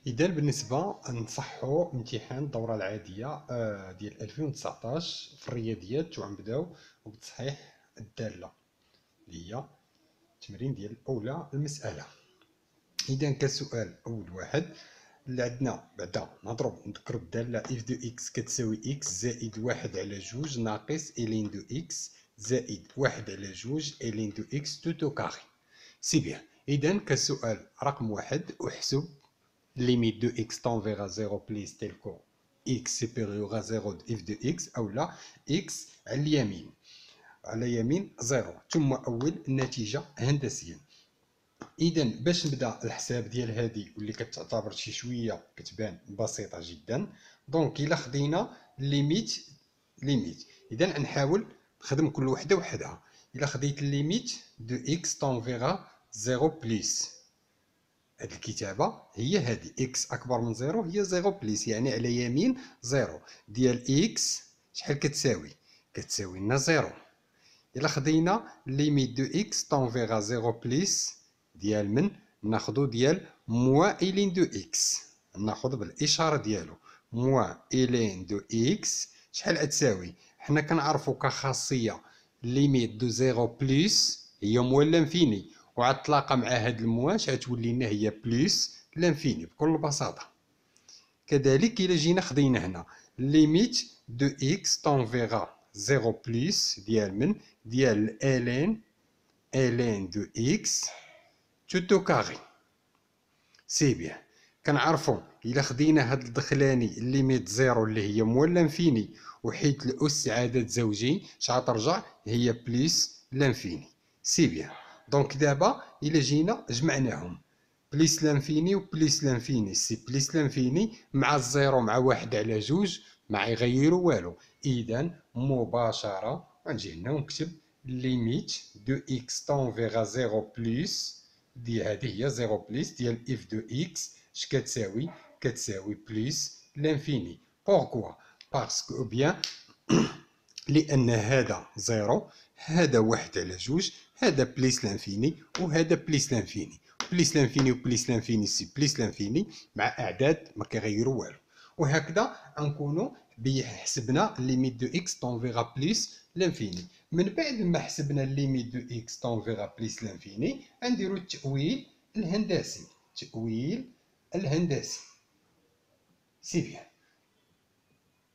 إذا بالنسبة نصحو امتحان الدورة العادية ديال 2019 في الرياضيات، وغنبداو بتصحيح الدالة اللي هي التمرين ديال أولى المسألة. إذا كسؤال أول واحد اللي عندنا بعدا نذكرو الدالة اف دو اكس كتساوي اكس زائد واحد على جوج ناقص الين دو اكس زائد واحد على جوج الين دو اكس تو كاري. سي بيان. إذا كسؤال رقم واحد احسب limite de x tend vers 0 plus tel que x supérieur à 0 de f de x أو لا x على اليمين زيرو ثم أول النتيجة هندسيا. إذا باش نبدا الحساب ديال هذه واللي كتعتبر شي شوية كتبان بسيطة جدا، دونك إلا خدينا ليميت إذا نحاول نخدم كل وحدة وحدها. إلا خديت ليميت دو x tend vers 0 plus، هاد الكتابة هي هادي اكس أكبر من زيرو هي زيرو بليس، يعني على يمين زيرو ديال اكس شحال كتساوي لنا زيرو. إلا خدينا ليميت دو اكس طون فيغا زيرو بليس ديال من ناخدو ديال موا إلين دو اكس، ناخد بالإشارة ديالو موا إلين دو اكس شحال غتساوي. حنا كنعرفو كخاصية ليميت دو زيرو بليس هي موا لانفيني، وعاد تلاقى مع هاد المواش غتولي لنا هي بليس لانفيني بكل بساطة. كذلك إلا جينا خدينا هنا ليميت دو إكس طون فيغا زيرو بليس ديال من ديال الين دو إكس تو كاري. سي بيان. كنعرفو إلا خدينا هاد الدخلاني ليميت زيرو اللي هي موا لانفيني وحيت الأس عدد زوجي شحال ترجع هي بليس لانفيني. سي بيان. دونك دابا إلا جينا جمعناهم بليس لانفيني وبليس لانفيني، سي بليس لانفيني مع الزيرو مع واحد على جوج ما يغيروا والو. إذا مباشرة غنجي هنا ونكتب ليميت دو إكس طون فيغا زيرو بليس ديال هذه هي زيرو بليس ديال اف دو إكس اش كتساوي بليس لانفيني. بوركوا؟ باسكو بيان لأن هذا زيرو، هذا واحد على جوج، هذا بليس لانفيني وهذا بليس لانفيني. بليس لانفيني وبليس لانفيني سي بليس لانفيني مع أعداد ما كيغيروا والو. وهكذا غنكونوا حسبنا ليميت دو اكس طون فيغا بليس لانفيني. من بعد ما حسبنا ليميت دو اكس طون فيغا بليس لانفيني غنديروا التأويل الهندسي. سي بيان.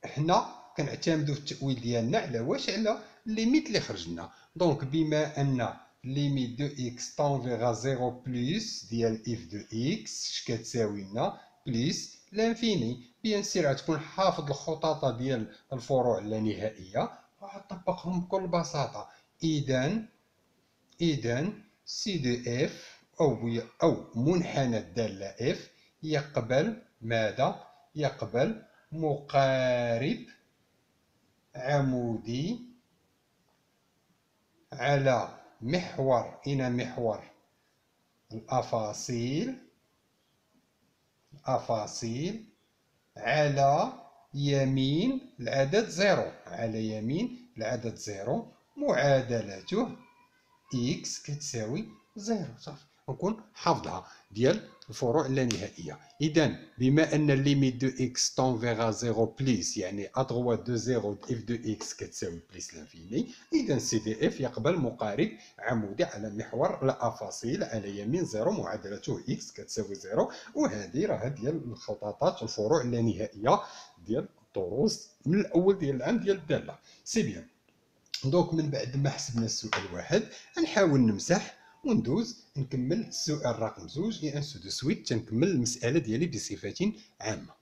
حنا كنعتمدوا في التأويل ديالنا على واش؟ على ليميت اللي خرج لنا. دونك بما ان ليميت دو اكس طون فيغا زيرو بليس ديال اف دو اكس اش كتساوي لنا بليس لانفيني، بيان سير غتكون حافظ الخطاطه ديال الفروع اللانهائيه وغتطبقهم بكل بساطه. اذا سي دو اف او منحنى الداله اف يقبل ماذا؟ يقبل مقارب عمودي على محور الأفاصيل على يمين العدد زيرو، معادلته إكس كتساوي زيرو. صافي نكون حافظها ديال الفروع اللانهائية. إذا بما أن ليميت دو إكس طون فيغا زيرو بليس يعني أدغوات دو زيرو إف دو إكس كتساوي بليس لانفيني، إذا سي دي إف يقبل مقارب عمودي على محور الأفاصيل على يمين زيرو، معادلته إكس كتساوي زيرو. وهذه راه ديال الخطاطات الفروع اللانهائية ديال الدروس من الأول ديال العام ديال الدالة. سي بيان. دونك من بعد ما حسبنا السؤال واحد نحاول نمسح وندوز نكمل السؤال رقم زوج اي انسو دو سويت تنكمل المسألة ديالي بصفة عامة.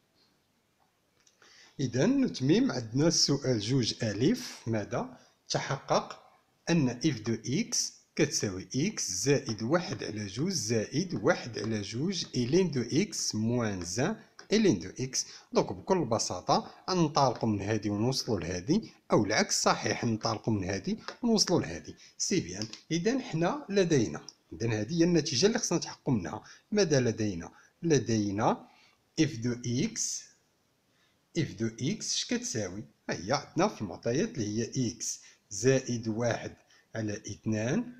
إذا تميم عندنا السؤال جوج ألف. ماذا؟ تحقق أن اف دو إكس كتساوي إكس زائد واحد على جوج زائد واحد على جوج إلين دو إكس موان زان إلين دو إكس. دونك بكل بساطة ننطلقوا من هذه ونوصلوا لهذه، أو العكس صحيح ننطلقوا من هذه ونوصلوا لهذه. سي بيان. إذا حنا لدينا، إذا هذه هي النتيجة اللي خصنا نتحققوا منها. ماذا لدينا؟ لدينا اف دو إكس اش كتساوي؟ هي عندنا في المعطيات اللي هي اكس زائد واحد على اثنان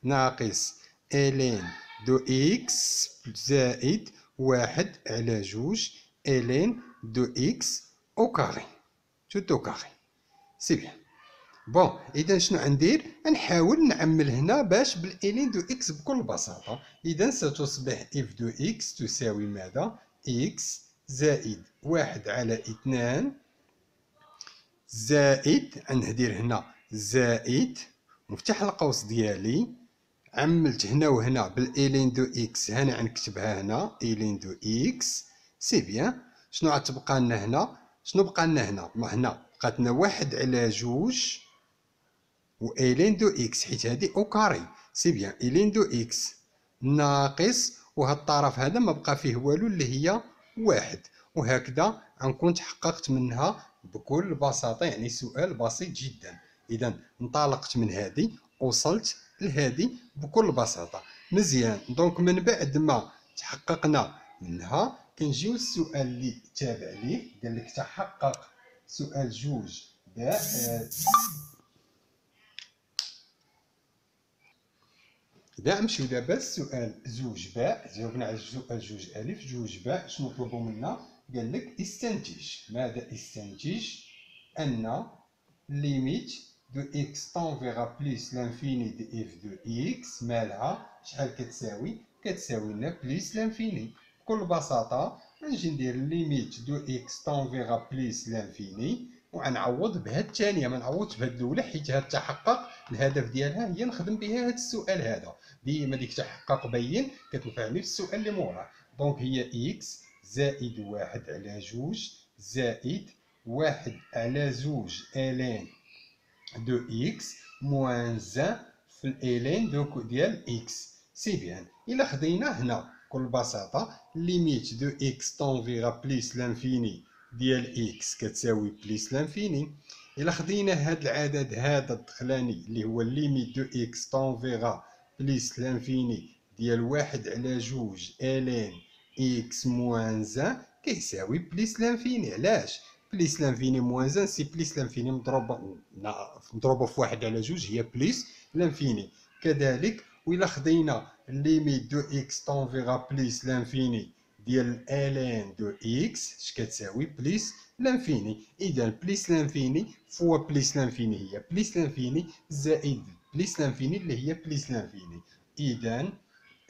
ناقص الين دو اكس زائد واحد على جوج الين دو اكس او كاري تو كاري. سي بيان. بون اذا شنو غندير؟ نحاول نعمل هنا باش بالالين دو اكس بكل بساطه. اذا ستصبح اف دو اكس تساوي ماذا؟ اكس زائد واحد على اثنان زائد، غندير هنا زائد مفتاح القوس ديالي، عملت هنا وهنا بالالين دو اكس، هنا غنكتبها هنا الين دو اكس. سي بيان. شنو غتبقى لنا هنا؟ شنو بقى لنا هنا؟ ما هنا بقات لنا واحد على جوج و الين دو اكس، حيت هادي او كاري. سي بيان. الين دو اكس ناقص، وهاد الطرف هذا ما بقى فيه والو اللي هي واحد. وهكذا غنكون تحققت منها بكل بساطة، يعني سؤال بسيط جدا. إذا انطلقت من هذه وصلت لهذه بكل بساطة. مزيان. دونك من بعد ما تحققنا منها كنجيو السؤال اللي تابع ليه، قال لك تحقق سؤال جوج باء. إذا نمشيو دابا السؤال زوج باء، جاوبنا على السؤال جوج ألف. جوج باء شنو طلبوا منا؟ قال لك استنتج. ماذا استنتج؟ أن ليميت دو إكس طونفيغا بليس لانفيني دي إف دو إكس مالها شحال كتساوي؟ كتساوي لنا بليس لانفيني. بكل بساطة غنجي ندير ليميت دو إكس طونفيغا بليس لانفيني، وغنعوض بهاد الثانية، ما نعوضش بهاد الأولى، حيت هاد تحقق الهدف ديالها هي نخدم بها هاد السؤال هذا. ديما ديك تحقق بين كتنفعني في السؤال اللي موراه. دونك هي إكس زائد واحد على جوج زائد واحد على زوج الين دو إكس موان زان في الالين ديال إكس. سي بيان. إلا خدينا هنا بكل بساطة ليميت دو إكس طونفيغا بليس لانفيني ديال إكس كتساوي بليس لانفيني. إلا خدينا هاد العدد هذا الدخلاني اللي هو ليميت دو إكس طونفيغا بليس لانفيني ديال واحد على جوج الين إكس موان زان كيساوي بليس لانفيني. علاش؟ بليس لانفيني موان زان سي بليس لانفيني مضروبه في واحد على جوج هي بليس لانفيني. كذلك وإلا خدينا ليميت دو إكس طونفيغا بليس لانفيني ديال الين دو إكس اش كتساوي؟ بليس لانفيني. إذا بليس لانفيني فوا بليس لانفيني هي بليس لانفيني زائد بليس لانفيني اللي هي بليس لانفيني. إذا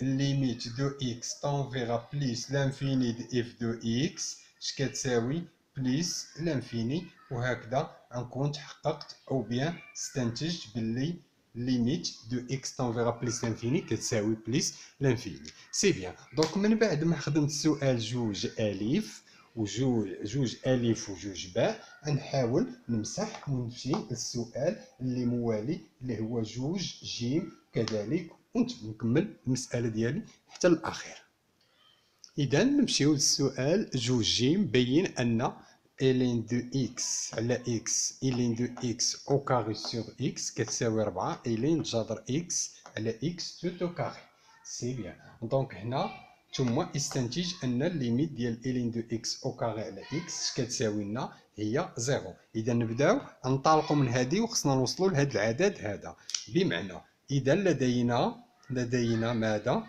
ليميت دو إكس طونفيغا بليس لانفيني دي إف دو إكس اش كتساوي؟ بليس لانفيني. وهكذا غنكون تحققت او بيان استنتجت باللي ليميت دو اكس طونفيغا بليس لانفيني كتساوي بليس لانفيني. سي بيان. دونك من بعد ما خدمت السؤال جوج الف وجوج الف وجوج باء، غنحاول نمسح ونمشي للسؤال اللي موالي اللي هو جوج جيم كذلك، ونكمل المسألة ديالي حتى الأخير. إذا نمشيو للسؤال جوج جيم. بين أن الين دو إكس على إكس الين دو إكس أو كاري سور إكس كتساوي 4 الين جذر إكس على إكس تو كاري. سي بيان. دونك هنا ثم استنتج أن الليميت ديال الين دو إكس أو كاري على إكس كتساوي لنا هي زيرو. إذا نبداو ننطلقوا من هذه وخصنا نوصلوا لهذا العدد هذا. بمعنى إذا لدينا ماذا؟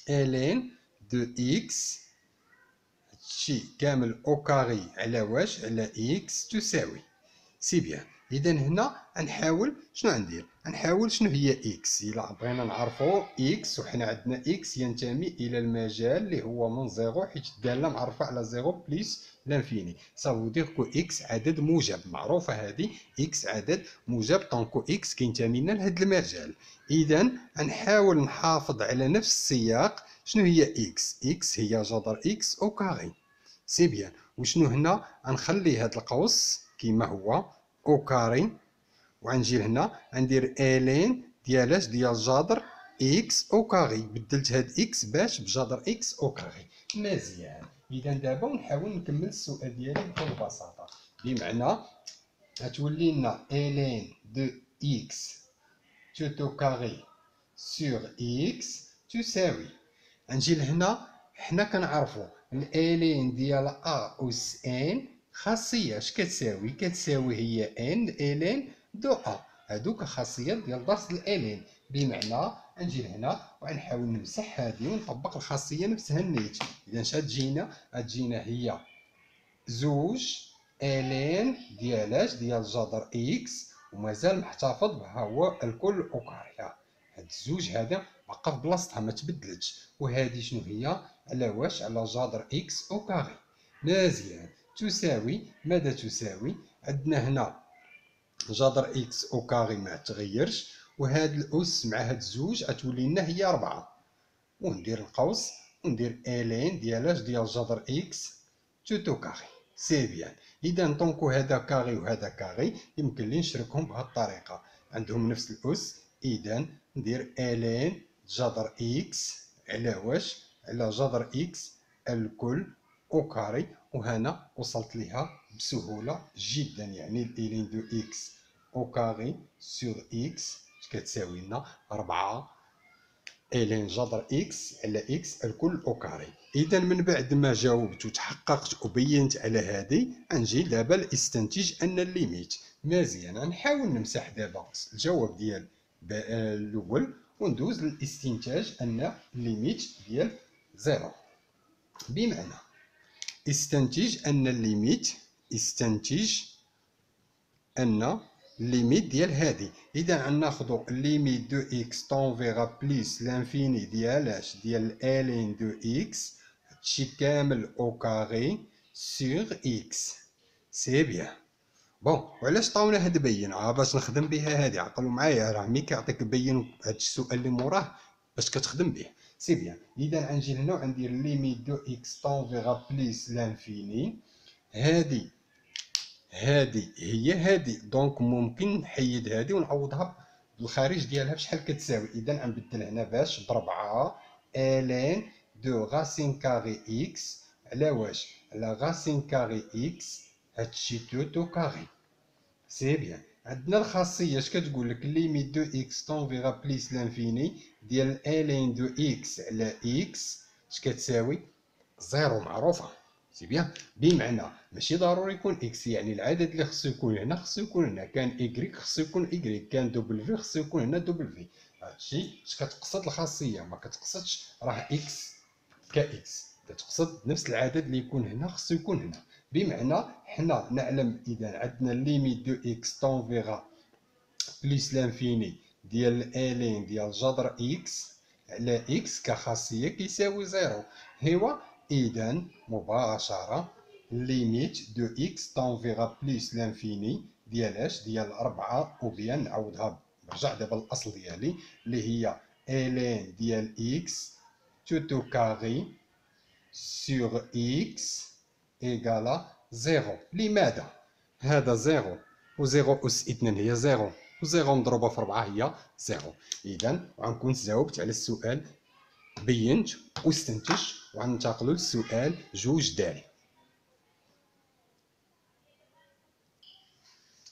الين دو إكس هادشي كامل او كاري على واش؟ على إكس تساوي. سي بيان. إذا هنا غنحاول شنو غندير؟ غنحاول شنو هي إكس. إلا بغينا نعرفو إكس وحنا عندنا إكس ينتمي إلى المجال اللي هو من زيرو، حيت الدالة معرفة على زيرو بليس لانفيني. سافو دير كو إكس عدد موجب، معروفة هادي إكس عدد موجب طونكو إكس كينتمي لنا لهاد المجال. إذا غنحاول نحافظ على نفس السياق. شنو هي إكس؟ إكس هي جذر إكس أو كاري. سي بيان. وشنو هنا؟ غنخلي هاد القوس كيما هو او كاري، وغنجي لهنا غندير الين ديال اش؟ ديال جذر اكس او كاري. بدلت هاد اكس باش بجذر اكس او كاري. مزيان. اذا دابا نحاول نكمل السؤال ديالي بكل بساطه. بمعنى غتولي لنا الين دو اكس تو كاري سور اكس تساوي. غنجي لهنا حنا كنعرفو الالين ديال ا اس ان خاصيه اش كتساوي؟ كتساوي هي ان الين دو ا. هادوك خاصيات ديال درس الالين. بمعنى غنجي لهنا وغنحاول نمسح هذه ونطبق الخاصيه نفسها النيت. اذا اش غتجينا هي زوج الين ديال جذر اكس ومازال محتفظ بها هو الكل او كاري. هاد الزوج هذا بقى في بلاصتها ما تبدلتش. وهذه شنو هي؟ على واش؟ على جذر اكس او كاري. مزيان. تساوي ماذا تساوي؟ عندنا هنا جذر اكس او كاري ما تغيرش، وهاد الاس مع هاد الزوج غتولي لنا هي 4. وندير القوس وندير الين ديال جذر اكس تو كاري. سي بيان. اذا طونكو هذا كاري وهذا كاري يمكن لي نشركهم بهذه الطريقه، عندهم نفس الاس. اذا ندير الين جذر اكس على واش؟ على جذر اكس الكل او كاري. وهنا وصلت ليها بسهوله جدا، يعني الين دو اكس او كاري سور اكس كتساوي لنا 4 الين جذر اكس على اكس الكل او كاري. اذا من بعد ما جاوبت وتحققت وبينت على هذه، نجي دابا لاستنتج ان الليميت. مزيان. غنحاول نمسح دابا الجواب ديال الاول وندوز للاستنتاج ان الليميت ديال زيرو. بمعنى استنتج ان الليميت، استنتج ان ليميت ديال هادي. اذا غناخذوا ليميت دو اكس طونفيغا بليس لانفيني ديال اش؟ ديال الين دو اكس هادشي كامل او كاري سور اكس. سي بيان. بون وعلاش عطاونا هاد بين؟ باش نخدم بها هادي. عقلوا معايا، راه ملي كيعطيك بين هاد السؤال اللي موراه باش كتخدم به. سي بيان. اذا غنجي لهنا وغندير ليميت دو اكس طونفيغا بليس لانفيني. هادي هي هادي، دونك ممكن نحيد هادي ونعوضها بالخارج ديالها بشحال كتساوي. اذا غنبدل هنا باش ب4 الين دو غاسين كاري اكس على واش؟ على غاسين كاري اكس هادشي تو كاري. سي بيان. عندنا الخاصيه اش كتقول لك؟ ليميت دو اكس طونفيغا بليس لانفيني ديال الين دو اكس على اكس اش كتساوي؟ زيرو. معروفه. سي بيان. بمعنى ماشي ضروري يكون اكس، يعني العدد اللي خصو يكون هنا خصو يكون هنا. كان ايكغيك خصو يكون ايكغيك، كان دوبل خصو يكون هنا دوبل. هادشي اش كتقصد الخاصيه، ما كتقصدش راه اكس كاكس، كتقصد نفس العدد اللي يكون هنا خصو يكون هنا. بمعنى حنا نعلم اذا عندنا ليميت دو اكس طونفيغا بليس لانفيني ديال الين ديال جذر اكس على اكس كخاصيه كيساوي زيرو. هو اذا مباشره ليميت دو اكس طونفيغا بليس لانفيني ديال اش؟ ديال 4. وبيان نعاودها نرجع دابا للاصل ديالي اللي هي الين ديال اكس تو كاري سور اكس ايكالا زيرو. لماذا؟ هذا زيرو وزيرو أس 2 هي زيرو، وزيرو مضروبة في 4 هي زيرو. إذا غنكون جاوبت على السؤال، بينت واستنتجت. وغننتقلوا للسؤال جوج دال.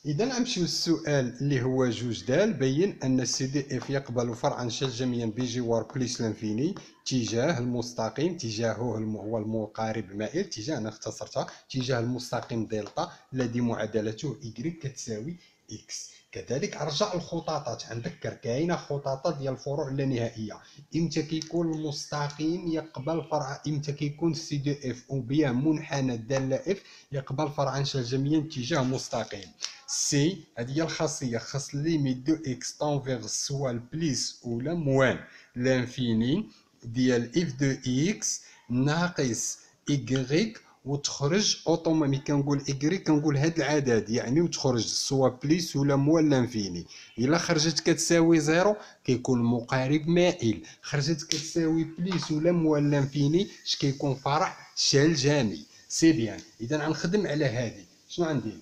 إذا غنمشيو للسؤال اللي هو جوج دال. بين أن السي دي اف يقبل فرعا شلجميا بجوار بليس لانفيني تجاه المستقيم، تجاهه هو المقارب المائل، تجاه أنا اختصرتها، تجاه المستقيم دلتا الذي معادلته إيكغيك كتساوي إكس. كذلك ارجع الخطاطات. غنذكر كاينه خطاطات ديال الفروع اللانهائيه. امتى كيكون المستقيم يقبل فرع؟ امتى كيكون السي دي اف او بيان منحنى الداله اف يقبل فرعا شلجميا اتجاه مستقيم. سي هذه هي الخاصيه، خاص ليميت دو اكس طونفيغ سوا البليس ولا موان لانفيني ديال اف دو اكس ناقص إيكغيك وتخرج ملي كنقول إيكغيك كنقول هاد العدد يعني وتخرج سوا بليس ولا موان لانفيني. الا خرجت كتساوي زيرو كيكون مقارب مائل، خرجت كتساوي بليس ولا موان لانفيني اش كيكون فرع شلجمي. سي بيان. اذا غنخدم على هادي. شنو غندير؟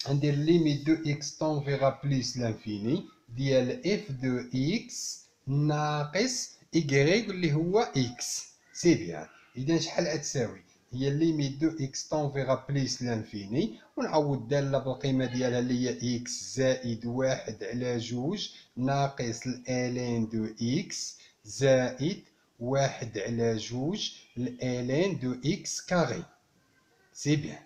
غندير ليميت دو اكس طونفيغا بليس لانفيني ديال اف دو اكس ناقص إيكغيك اللي هو اكس. سي بيان. اذا شحال غتساوي؟ هي ليميت دو اكس طونفيغا بليس لانفيني ونعوض الداله بالقيمه ديالها اللي هي اكس زائد 1 على 2 ناقص الالين دو اكس زائد 1 على 2 الالين دو اكس كاري. سي بيان.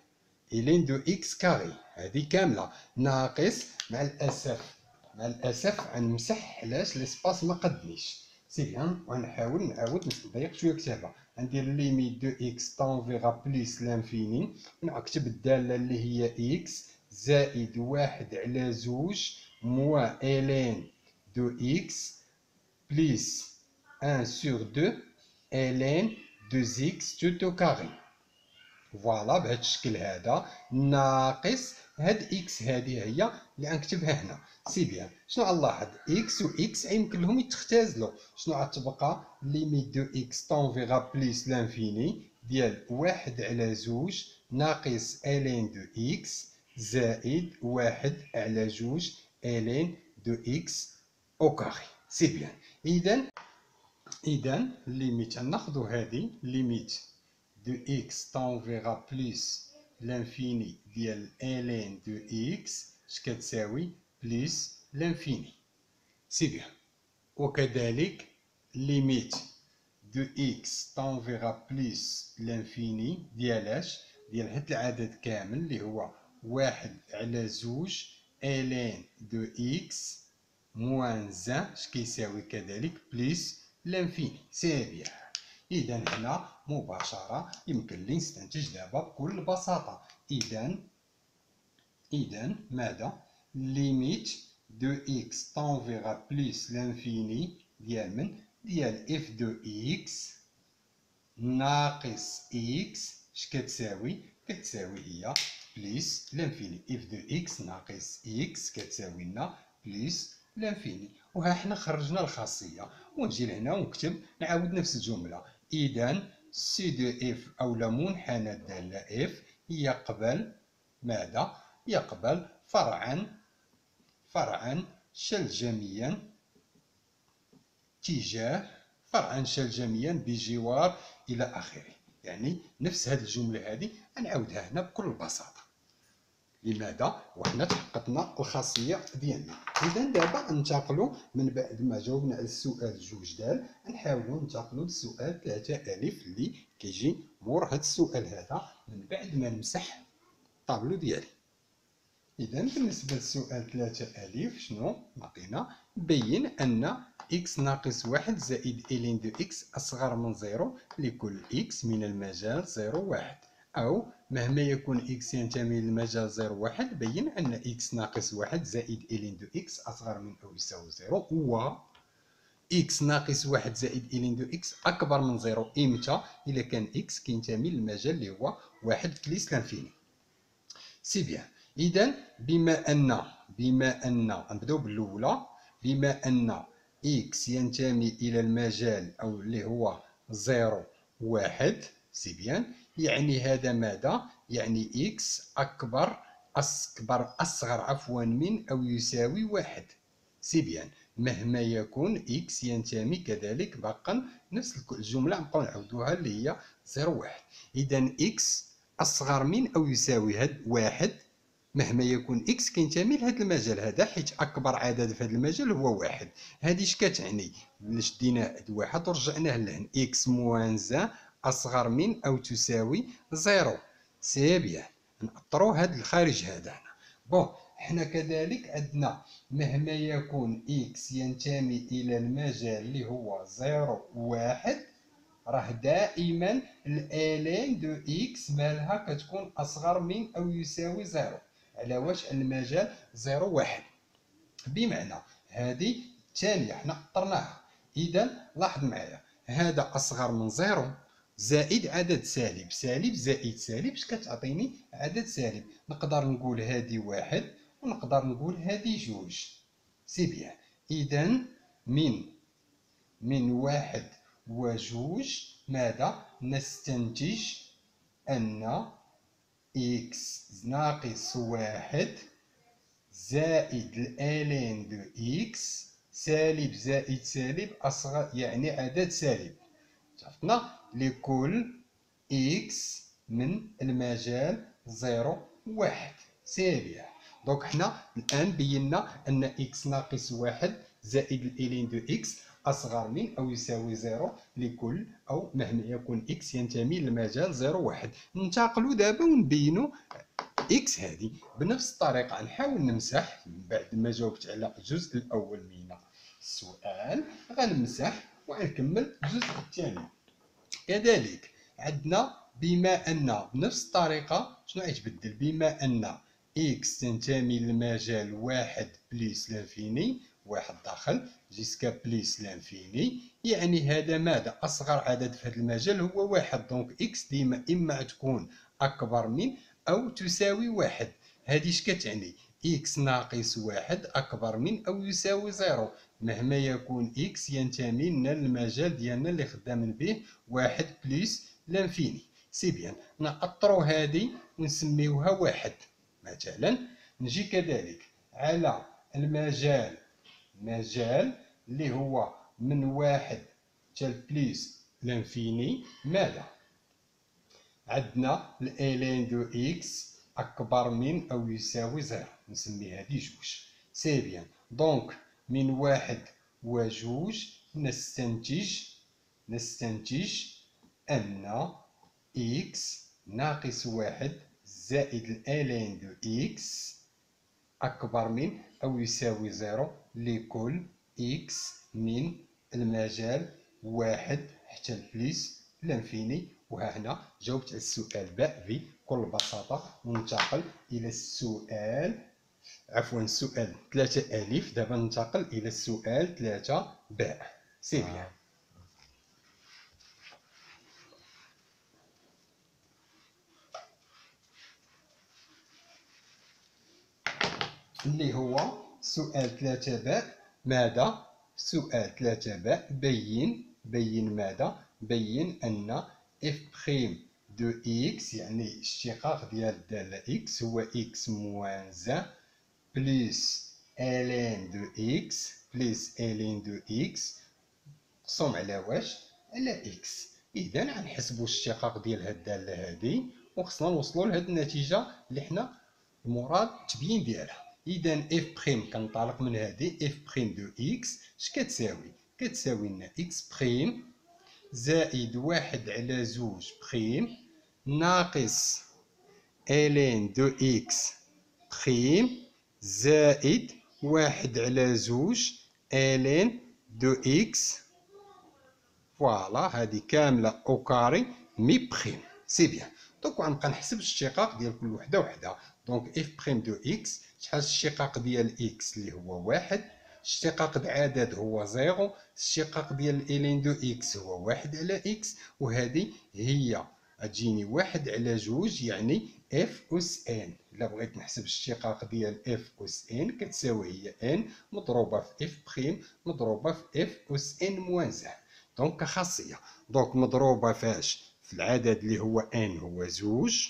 الين دو اكس كاري هذه كامله ناقص مع الاسف مع الاسف غنمسح علاش ليسباس ما قدنيش. سي بيان، وغنحاول نعاود نضيق شويه كتابه. غندير ليميت دو اكس طون فيغا بليس لانفيني، ونكتب الداله اللي هي اكس زائد واحد على زوج موان الين دو اكس بليس 1 sur 2 ln 2x tout au carré. فوالا بهذا الشكل هذا ناقص هاد اكس هذه هي اللي غنكتبها هنا. سي بيان، شنو غنلاحظ؟ اكس و اكس يمكن لهم يتختازلوا. شنو غتبقى؟ ليميت دو اكس طون فيغا بليس لانفيني ديال واحد على زوج ناقص الين دو اكس زائد واحد على زوج الين دو اكس او كاري. سي بيان. إذا ليميت ناخذ هذه ليميت دو اكس طون فيغا بليس لانفيني ديال الين دو اكس اش كتساوي؟ بليس لانفيني. سي بيان. وكذلك ليميت دو اكس طون فيغا بليس لانفيني ديال اش؟ ديال هاد العدد كامل اللي هو واحد على زوج الين دو اكس موان زان اش كيساوي كذلك بليس لانفيني. سي بيان. اذا هنا مباشره يمكن لي نستنتج دابا بكل بساطه. اذا ماذا؟ ليميت دو اكس طون فيغا بليس لانفيني ديال من؟ ديال اف دو اكس ناقص اكس اش كتساوي؟ كتساوي هي بليس لانفيني. اف دو اكس ناقص اكس كتساوي لنا بليس لانفيني. وها حنا خرجنا الخاصيه، ونجي لهنا ونكتب نعاود نفس الجمله. اذا سي دو اف اولا منحنى الداله اف يقبل ماذا؟ يقبل فرعا شلجميا تجاه فرعا شلجميا بجوار الى اخره. يعني نفس هذه الجمله هذه غنعاودها هنا بكل بساطه. لماذا؟ وحنا تحققنا الخاصيه ديالنا. اذا دابا ننتقلوا من بعد ما جاوبنا على السؤال جوج دال، نحاولوا ننتقلوا للسؤال 3 الف اللي كيجي مور هذا السؤال هذا من بعد ما نمسح الطابلو ديالي. إذا بالنسبة للسؤال 3 ألف شنو لقينا؟ بين أن إكس ناقص واحد زائد إلين دو إكس أصغر من زيرو لكل إكس من المجال زيرو واحد، أو مهما يكون إكس ينتمي للمجال زيرو واحد بين أن إكس ناقص واحد زائد إلين دو إكس أصغر من أو يساوي زيرو، و إكس ناقص واحد زائد إلين دو إكس أكبر من زيرو إمتى؟ إلا كان إكس كينتمي للمجال اللي هو واحد بليس لانفيني. سي بيان. إذا بما أن نبداو بالأولى، بما أن إكس ينتمي إلى المجال أو اللي هو زيرو واحد، سي بيان، يعني هذا ماذا؟ يعني إكس أصغر من أو يساوي واحد. سي بيان. مهما يكون إكس ينتمي كذلك باقا نفس الجملة نبقاو نعاودوها اللي هي زيرو واحد. إذا إكس أصغر من أو يساوي هاد واحد مهما يكون إكس كينتمي لهذا المجال هذا، حيت أكبر عدد في هذا المجال هو واحد. هذه اش كتعني؟ شدينا هاد واحد ورجعناه لهنا، إكس موان زان أصغر من أو تساوي زيرو. سي بيان. نأطرو هاد الخارج هذا هنا. بون، حنا كذلك عندنا مهما يكون إكس ينتمي إلى المجال اللي هو زيرو واحد، راه دائما الالين دو اكس مالها كتكون اصغر من او يساوي زيرو. على واش؟ المجال زيرو واحد. بمعنى هذه الثانيه حنا اخترناها. اذا لاحظ معايا، هذا اصغر من زيرو زائد عدد سالب، سالب زائد سالب اش كتعطيني؟ عدد سالب. نقدر نقول هذه واحد ونقدر نقول هذه جوج. سي بيان. اذا من واحد وجوج ماذا نستنتج؟ أن إكس ناقص واحد زائد الألين دو إكس سالب زائد سالب أصغر، يعني عدد سالب. شفنا لكل إكس من المجال زيرو واحد. سي بيان. دونك حنا الآن بينا أن إكس ناقص واحد زائد الإلين دو إكس أصغر من أو يساوي زيرو لكل أو مهما يكون إكس ينتمي للمجال زيرو واحد. ننتقلوا دابا ونبينوا إكس هذه. بنفس الطريقة نحاول نمسح من بعد ما جاوبت على الجزء الأول من السؤال، غنمسح وغنكمل الجزء الثاني. كذلك عندنا بما أن بنفس الطريقة شنو غيتبدل؟ بما أن إكس تنتمي للمجال واحد بليس لانفيني، واحد داخل جيسكا بليس لانفيني، يعني هذا ماذا؟ أصغر عدد في هذا المجال هو واحد. دونك إكس ديما إما تكون أكبر من أو تساوي واحد. هذه اش كتعني؟ إكس ناقص واحد أكبر من أو يساوي زيرو، مهما يكون إكس ينتمي لنا للمجال ديالنا اللي خدامين به واحد بليس لانفيني. سي بيان، نأطرو هذه ونسميوها واحد. مثلا نجي كذلك على المجال اللي هو من واحد حتى بليس لانفيني، ماذا؟ عندنا الالين دو اكس اكبر من او يساوي زيرو، نسمي هذه جوج. سي بيان، دونك من واحد وجوج نستنتج ان إكس ناقص واحد زائد الالين دو إكس أكبر من أو يساوي زيرو لكل إكس من المجال واحد حتى البليس لانفيني. وها هنا جاوبت على السؤال باء بكل بساطة. وننتقل إلى السؤال السؤال 3 ألف. دابا ننتقل إلى السؤال 3 باء. سي بيان. اللي هو سؤال 3 باء. ماذا؟ سؤال 3 باء بين ماذا؟ بين أن اف بريم دو إكس، يعني الاشتقاق ديال الدالة إكس هو إكس موان زان بليس ألين دو إكس مقسوم على واش؟ على إكس. إذا غنحسبو الاشتقاق ديال هاد الدالة هادي وخصنا نوصلو لهاد النتيجة اللي حنا المراد التبيين ديالها. إذا اف بريم كنطلق من هذه اف بريم دو إكس اش كتساوي؟ كتساوي لنا إكس بريم زائد واحد على زوج بريم ناقص ألين دو إكس بريم زائد واحد على زوج ألين دو إكس. فوالا هذه كاملة أو كاري مي بريم. سي بيان. دونك غنبقى نحسب الاشتقاق ديال كل وحدة وحدة. دونك اف بريم دو إكس شحال الاشتقاق ديال إكس اللي هو واحد، اشتقاق العدد هو زيرو، الاشتقاق ديال الإلين دو إكس هو واحد على إكس، وهذه هي غتجيني واحد على جوج يعني اف أس ان. إلا بغيت نحسب الاشتقاق ديال اف أس ان كتساوي هي ان مضروبة في اف بريم مضروبة في اف أس ان موان زان. دونك كخاصية، دونك مضروبة فاش؟ في العدد اللي هو ان هو زوج،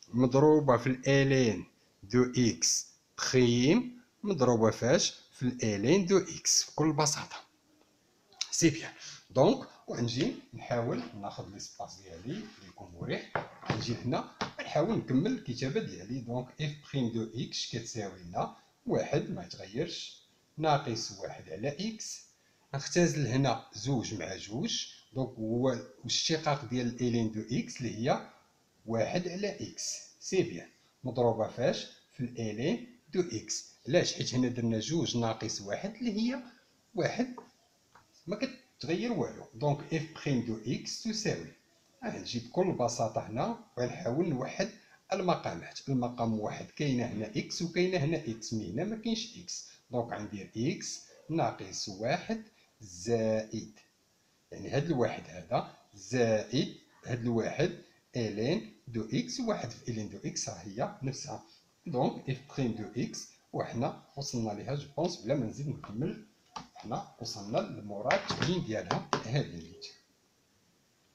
مضروبة في الالين دو اكس بريم مضروبة فاش؟ في الالين دو اكس بكل بساطة. سي بيان. دونك وغنجي نحاول ناخد ليسباس ديالي اللي يكون مريح، غنجي هنا نحاول نكمل الكتابة ديالي. دونك اف بريم دو اكس كتساوي لنا واحد ما يتغيرش ناقص واحد على اكس، غنختزل هنا زوج مع جوج. دونك هو الاشتقاق ديال الالين دو اكس اللي هي واحد على اكس. سي بيان، مضروبة فاش؟ في الالين دو اكس. علاش؟ حيت هنا درنا جوج ناقص واحد اللي هي واحد ما كتغير والو. دونك اف بريم دو اكس تساوي، غنجي بكل بساطة هنا وغنحاول نوحد المقامات. المقام واحد كاينة هنا اكس وكاينة هنا اكس، مي هنا مكاينش اكس. دونك غندير اكس ناقص واحد زائد، يعني هاد الواحد هذا زائد هاد الواحد الين دو اكس. واحد في الين دو اكس راه هي نفسها. دونك اف بريم دو اكس وحنا وصلنا ليها جو بونس بلا ما نزيد نكمل. حنا وصلنا للمراد التبيين ديالها هذه نيت.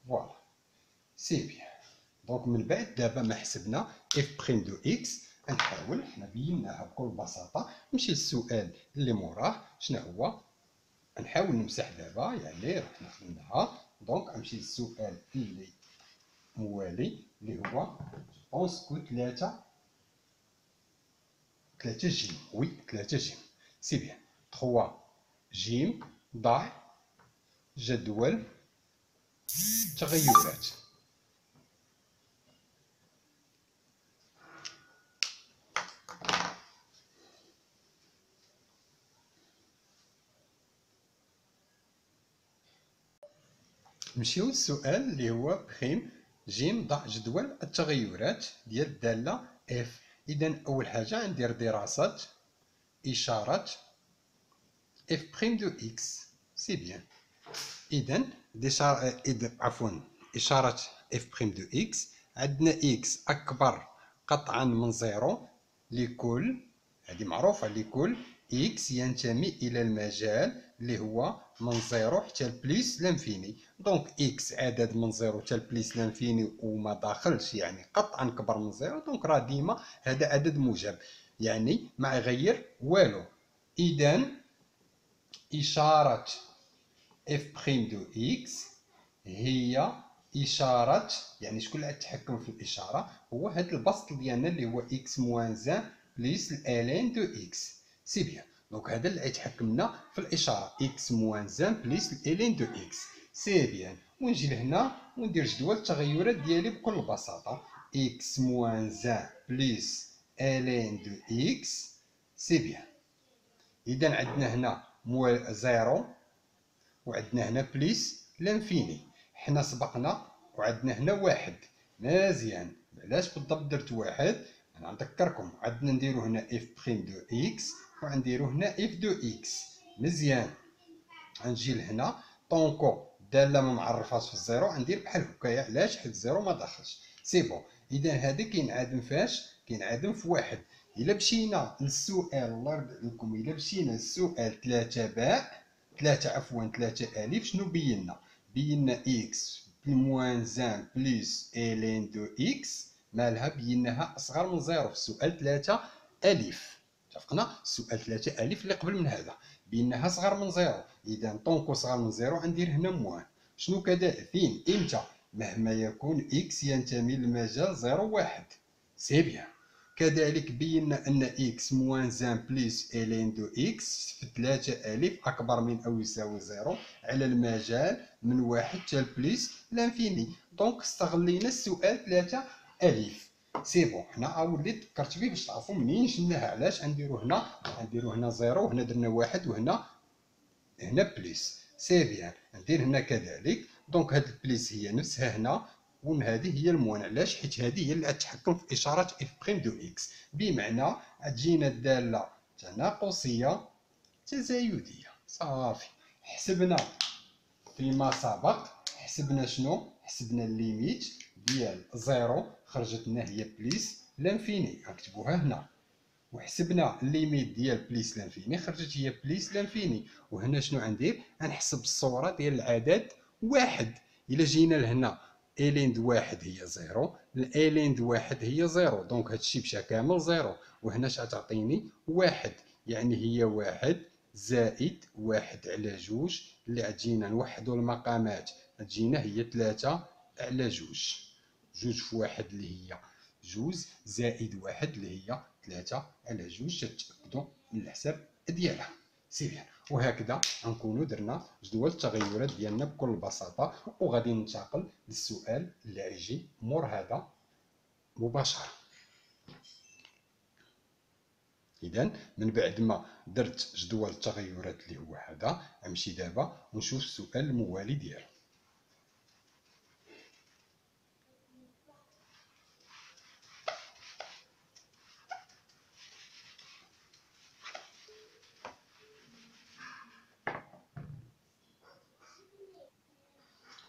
فوالا سي بيان. دونك من بعد دابا ما حسبنا اف بريم دو اكس غنحاول حنا بيناها بكل بساطة. نمشي للسؤال اللي موراه شنو هو. نحاول نمسح دابا يعني راه حنا خدمناها. دونك غنمشي للسؤال اللي موالي اللي هو بونس كو 3 جيم. وي 3 جيم. سي بيان. 3 جيم ضع جدول تغيرات. نمشيو للسؤال اللي هو بخيم جيم ضع جدول التغيرات ديال الدالة اف. إذا أول حاجة غندير دراسة إشارة اف بريم دو إكس. سي بيان. إذا عفوا إشارة اف بريم دو إكس، عندنا إكس أكبر قطعا من زيرو لكل، هذه معروفة، لكل إكس ينتمي إلى المجال اللي هو من زيرو حتى البليس لانفيني. دونك إكس عدد من زيرو حتى البليس لانفيني وما داخلش، يعني قطعا كبر من زيرو، دونك راه ديما هذا عدد موجب، يعني ما يغير والو. إذا إشارة اف بريم دو إكس هي إشارة، يعني شكون اللي غيتحكم في الإشارة؟ هو هاد البسط ديالنا اللي هو إكس موان زان بليس الألين دو إكس. سي بيان. دونك هذا اللي غيتحكم لنا في الإشارة، إكس موان زان بليس الألين دو إكس. سي بيان. ونجي لهنا وندير جدول التغيرات ديالي بكل بساطة. إكس موان زان بليس ألين دو إكس. سي بيان. إذا عندنا هنا زيرو وعندنا هنا بليس لانفيني. حنا سبقنا وعندنا هنا واحد. مزيان. علاش بالضبط درت واحد؟ انا نذكركم عندنا نديرو هنا اف بريم دو اكس وغنديرو هنا اف دو اكس. مزيان. غنجي لهنا طونكو الداله ما معرفاش في الزيرو، غندير بحال هكايا. علاش؟ حيت الزيرو ما داخلش. سي بون. اذا هذا كينعدم فاش؟ كينعدم في واحد. الا مشينا للسؤال، الله يرضي عليكم، الا مشينا للسؤال 3 باء، 3 عفوا 3 ألف، شنو بينا؟ بينا إكس موان زان بليس إلين دو إكس مالها؟ بيناها أصغر من زيرو في السؤال 3 ألف. اتفقنا؟ السؤال 3 ألف اللي قبل من هذا بيناها أصغر من زيرو. إذا طونكو صغر من زيرو غندير هنا موان. شنو كذا؟ فين؟ إمتى؟ مهما يكون إكس ينتمي للمجال زيرو واحد. سي بيان. كذلك بينا أن إكس موان زان بليس إلين دو إكس في 3 ألف أكبر من أو يساوي زيرو على المجال من واحد حتى البليس لانفيني. دونك استغلينا السؤال 3 ألف. سي بون. حنا وليت فكرت فيه باش تعرفوا منين شلناها. علاش غنديرو هنا زيرو، وهنا درنا واحد، وهنا بليس. سي بيان. ندير هنا كذلك. دونك هاد البليس هي نفسها هنا، وهذه هي الموان. علاش؟ حيت هذه هي اللي غتحكم في اشاره اف بريم دو اكس، بمعنى تجينا الداله تناقصيه تزايديه. صافي. حسبنا فيما سبق، حسبنا شنو؟ حسبنا الليميت ديال زيرو، خرجت لنا هي بليس لانفيني، غنكتبوها هنا. وحسبنا الليميت ديال بليس لانفيني، خرجت هي بليس لانفيني. وهنا شنو غندير؟ غنحسب الصوره ديال العدد واحد. الا جينا لهنا الين د واحد هي زيرو، الين د واحد هي زيرو، دونك هادشي مشى كامل زيرو. وهنا اش غتعطيني؟ واحد. يعني هي واحد زائد واحد على جوج، اللي غتجينا نوحدو المقامات غتجينا هي 3 على جوج. جوج في واحد اللي هي جوج، زائد واحد اللي هي 3 على جوج، تتأكدوا من الحساب ديالها. سي بيان. وهكذا غنكونوا درنا جدول التغيرات ديالنا بكل بساطة. وغادي ننتقل للسؤال اللي غيجي مور هذا مباشرة. إذا من بعد ما درت جدول التغيرات اللي هو هذا، غنمشي دابا ونشوف السؤال الموالي ديالو.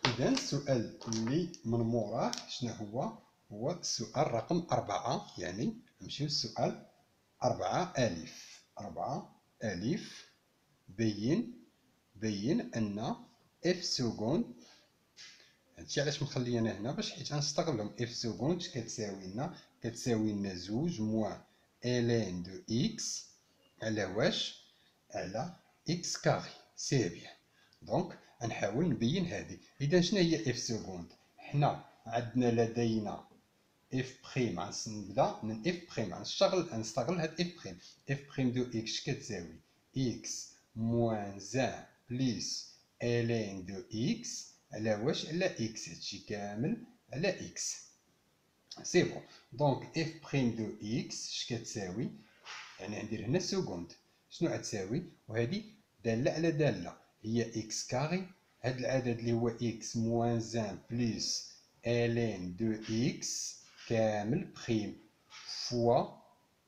إذا السؤال اللي من موراه شنو هو؟ هو السؤال رقم 4. يعني نمشيو للسؤال 4 ألف. 4 ألف. بين أن اف سكوند، هادشي علاش مخلينا هنا باش حيت غنستغلهم. اف سكوند كتساوي لنا زوج موان الين دو اكس على واش؟ على اكس كاري. سي بيان. دونك غنحاول نبين هذه. اذا شنو هي اف سكوند؟ حنا عندنا لدينا اف بريم، غنبدا من اف بريم، غنستغل هاد اف بريم. اف بريم دو اكس كتساوي اكس موان زان بليس الين دو اكس على واش؟ على اكس. هادشي كامل على اكس. سي بون. دونك اف بريم دو اكس اش كتساوي؟ يعني ندير هنا سكوند. شنو غتساوي؟ وهذه داله على داله هي اكس كاري هاد العدد اللي هو إكس موان زان بليس ألين دو إكس كامل بخيم فوا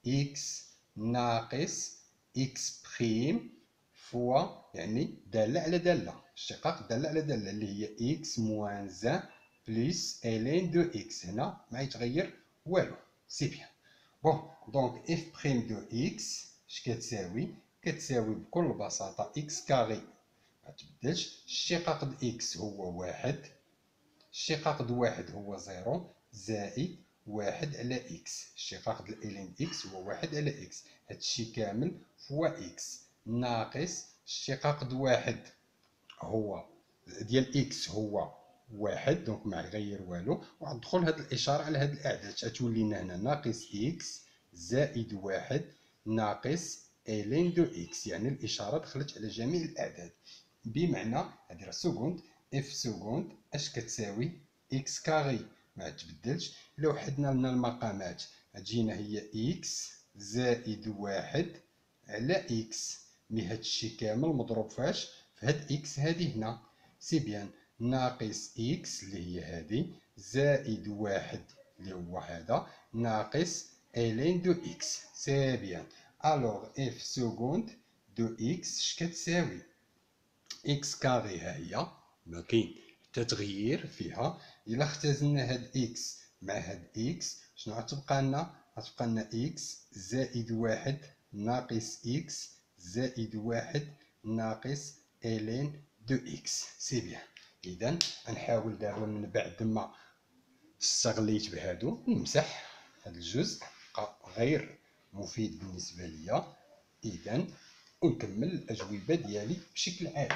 إكس ناقص إكس بخيم فوا يعني دالة على دالة، اشتقاق دالة على دالة اللي هي إكس موان زان بليس ألين دو إكس. هنا ما يتغير والو، سي بيان. بون دونك اف بريم دو إكس اش كتساوي؟ كتساوي بكل بساطة إكس كاري متبدلش، اشتقاق د إكس هو واحد، اشتقاق د واحد هو زيرو زائد واحد على إكس، اشتقاق د الإلين إكس هو واحد على إكس، هادشي كامل فوا إكس ناقص اشتقاق د واحد هو ديال إكس هو واحد، دونك ما يغير والو، وغندخل هاد الإشارة على هاد الأعداد غتولي لنا هنا ناقص إكس زائد واحد ناقص إلين دو إكس، يعني الإشارة دخلت على جميع الأعداد، بمعنى هادي راه سكوند اف سكوند اش كتساوي إكس كاري ما تبدلش. إلا وحدنا لنا المقامات غتجينا هي إكس زائد واحد على إكس، مي هادشي كامل مضروب فاش؟ في هاد إكس هادي هنا، سي بيان ناقص إكس اللي هي هادي زائد واحد اللي هو هذا ناقص إلين دو إكس، سي بيان. ألوغ إف سكوند دو إكس اش كتساوي؟ إكس كاري ها هي ما كاين حتى تغيير فيها، إلا اختزلنا هاد إكس مع هاد إكس شنو غتبقى لنا؟ غتبقى لنا إكس زائد واحد ناقص إكس زائد واحد ناقص إلين دو إكس، سي بيان. إذا غنحاول دابا من بعد ما استغليت بهادو نمسح هاد الجزء بقى غير مفيد بالنسبة ليا، إذا ونكمل الأجوبة ديالي بشكل عادي.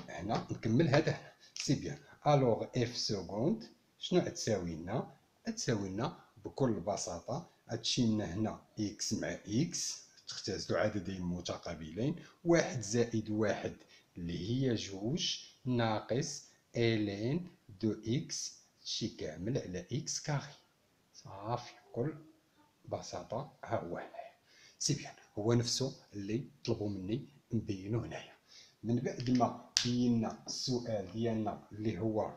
هنا نكمل هذا هنا، سي بيان. ألوغ إف سكوند شنو غتساوي لنا؟ غتساوي لنا بكل بساطة غتمشي لنا هنا إكس مع إكس تختزلو عددين متقابلين، واحد زائد واحد اللي هي جوج ناقص إلين دو إكس هادشي كامل على إكس كاري، صافي بكل بساطة ها هو هنايا، سي بيان. هو نفسه اللي طلبوا مني نبينو هنايا. من بعد ما بينا السؤال ديالنا اللي هو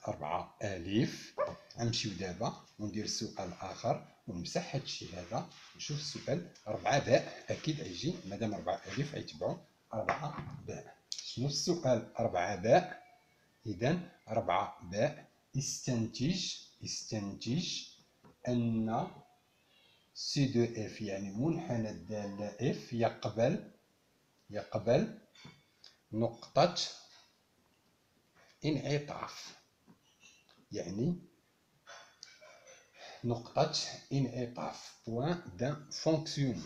4000 غنمشيو دابا وندير سؤال آخر ونمسح هادشي هذا ونشوف السؤال 4 باء، أكيد غيجي مادام 4000 غيتبعو 4 باء. شنو السؤال 4 باء؟ إذا 4 باء استنتج أن سي دو اف يعني منحنى الدالة اف يقبل نقطة انعطاف، يعني نقطة انعطاف بوان دانفونكسيون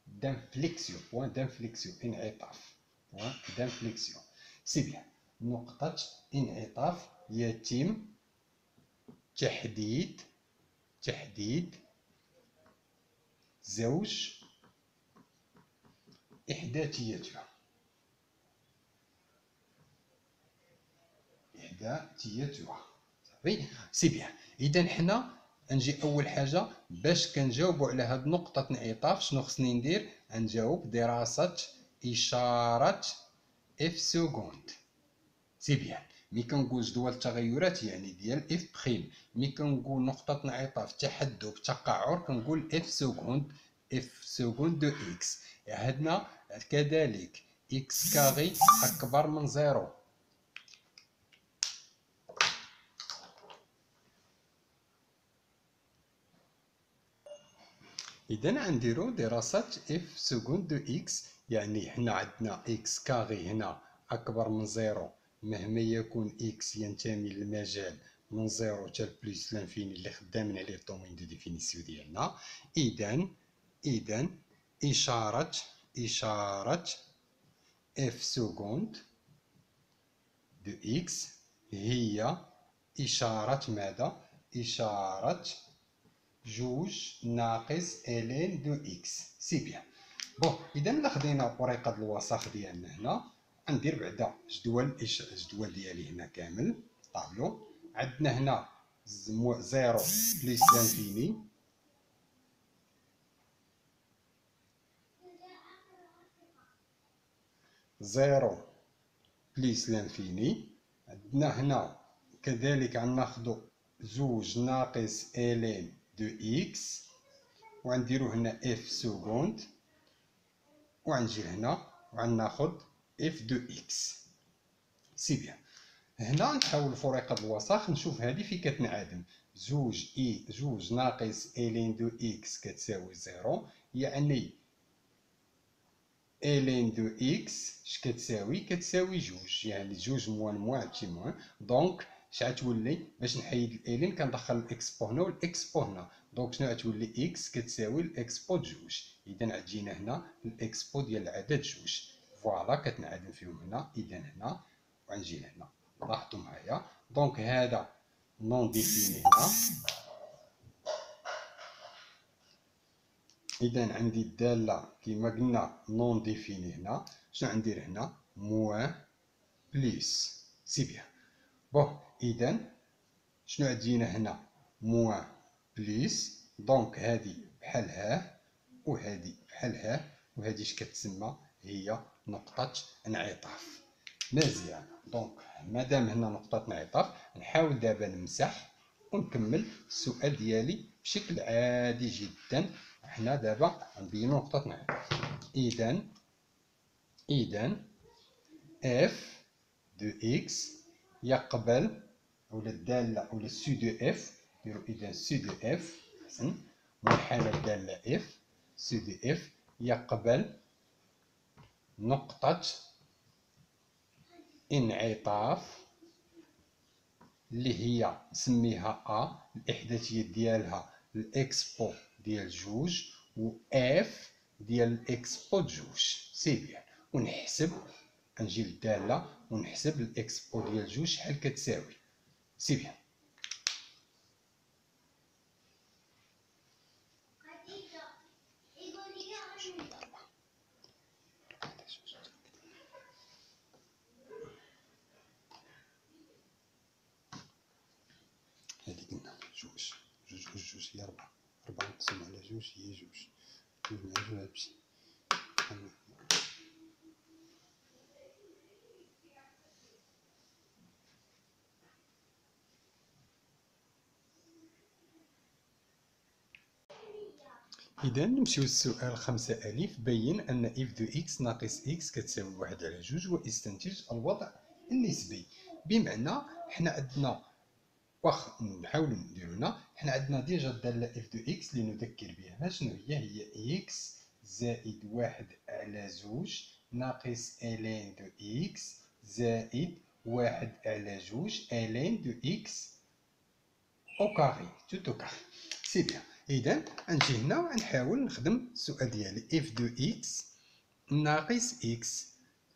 دانفليكسيون بوان دانفليكسيون انعطاف بوان دانفليكسيون، سي بيان. نقطة انعطاف يتم تحديد زوج إحداثياتها صافي، سي بيان. إذا حنا نجي أول حاجة باش كنجاوبو على هاد نقطة انعطاف شنو خصني ندير؟ غنجاوب دراسة إشارة إف سكوند، سي بيان. مي كنقول جدول التغيرات يعني ديال إف بخيم، مي كنقول نقطة انعطاف تحدب تقعر كنقول إف سكوند دو إكس. عندنا كذلك إكس كاري أكبر من زيرو، إذا غنديرو دراسة إف سكوند دو إكس، يعني حنا عندنا إكس كاري هنا أكبر من زيرو مهما يكون إكس ينتمي للمجال من زيرو حتى بلس لانفيني اللي خدامين عليه الدومين دو ديفينيسيون ديالنا. إذا إشارة إف سكوند دو إكس هي إشارة ماذا؟ إشارة جوج ناقص إلين دو إكس، سي بيان. بون إذا إلا خدينا ورقة الوسخ ديالنا هنا غندير بعدا الجدول ديالي هنا كامل طابلو. عندنا هنا زيرو بليس لانفيني، 0 بليس لانفيني. عندنا هنا كذلك غناخدو زوج ناقص الين دو اكس، وغنديرو هنا اف سكوند، وغنجي لهنا وغناخد اف دو اكس. سي بيان. هنا نحاول فريق الوسط نشوف هذه في كتنعدم. زوج ناقص الين دو اكس كتساوي 0، يعني الين دو اكس اش كتساوي؟ كتساوي جوج، يعني جوج موان موان تي موان. دونك اش غتولي؟ باش نحيد الالين كندخل الاكس بو هنا والاكس بو هنا، دونك شنو غتولي؟ اكس كتساوي الاكس بو جوج. اذا عجينا هنا الاكس بو ديال العدد جوج، فوالا كتنعدم فيهم هنا. اذا هنا وغنجي لهنا، لاحظوا معايا. دونك هذا نون ديفيني هنا. اذا عندي الداله كما قلنا نون ديفيني هنا. شنو غندير هنا؟ موان بليس. سي بيان. بون اذا شنو عندنا هنا؟ موان بليس. دونك هذه بحال ها، وهذه بحال ها، وهذه اش كتسمى؟ هي نقطه انعطاف. مزيان. دونك مادام هنا نقطه انعطاف، نحاول دابا نمسح ونكمل السؤال ديالي بشكل عادي جدا. حنا دابا غنبينو نقطه انعطاف. اذا اف دو اكس يقبل، ولا الداله ولا سي دو اف، نديرو اذا سي دو اف احسن، منحنى الداله اف. سي دو اف يقبل نقطه انعطاف اللي هي نسميها ا، الاحداثيه ديالها الاكس بو ديال جوج، و اف ديال الاكس بو جوج. سي بيان. ونحسب، نجي للداله ونحسب الاكس بو ديال جوج شحال كتساوي. سي بيان. هادي قلنا جوج هي 4، 4 نقسم على جوج هي جوج، جوج مع جوج غتمشي. إذا نمشيو للسؤال 5 ألف. بين أن اف دو إكس ناقص إكس كتساوي 1 على جوج، واستنتج الوضع النسبي. بمعنى حنا عندنا، واخا نحاولو نديرو هنا، حنا عندنا ديجا الدالة اف دو إكس اللي نذكر بها. شنو هي إكس زائد 1 على زوج ناقص ألين دو إكس زائد 1 على جوج ألين دو إكس أو كاري، توت أو كاري. سي بيان. إذا غنجي هنا وغنحاول نخدم السؤال ديالي. اف دو إكس ناقص إكس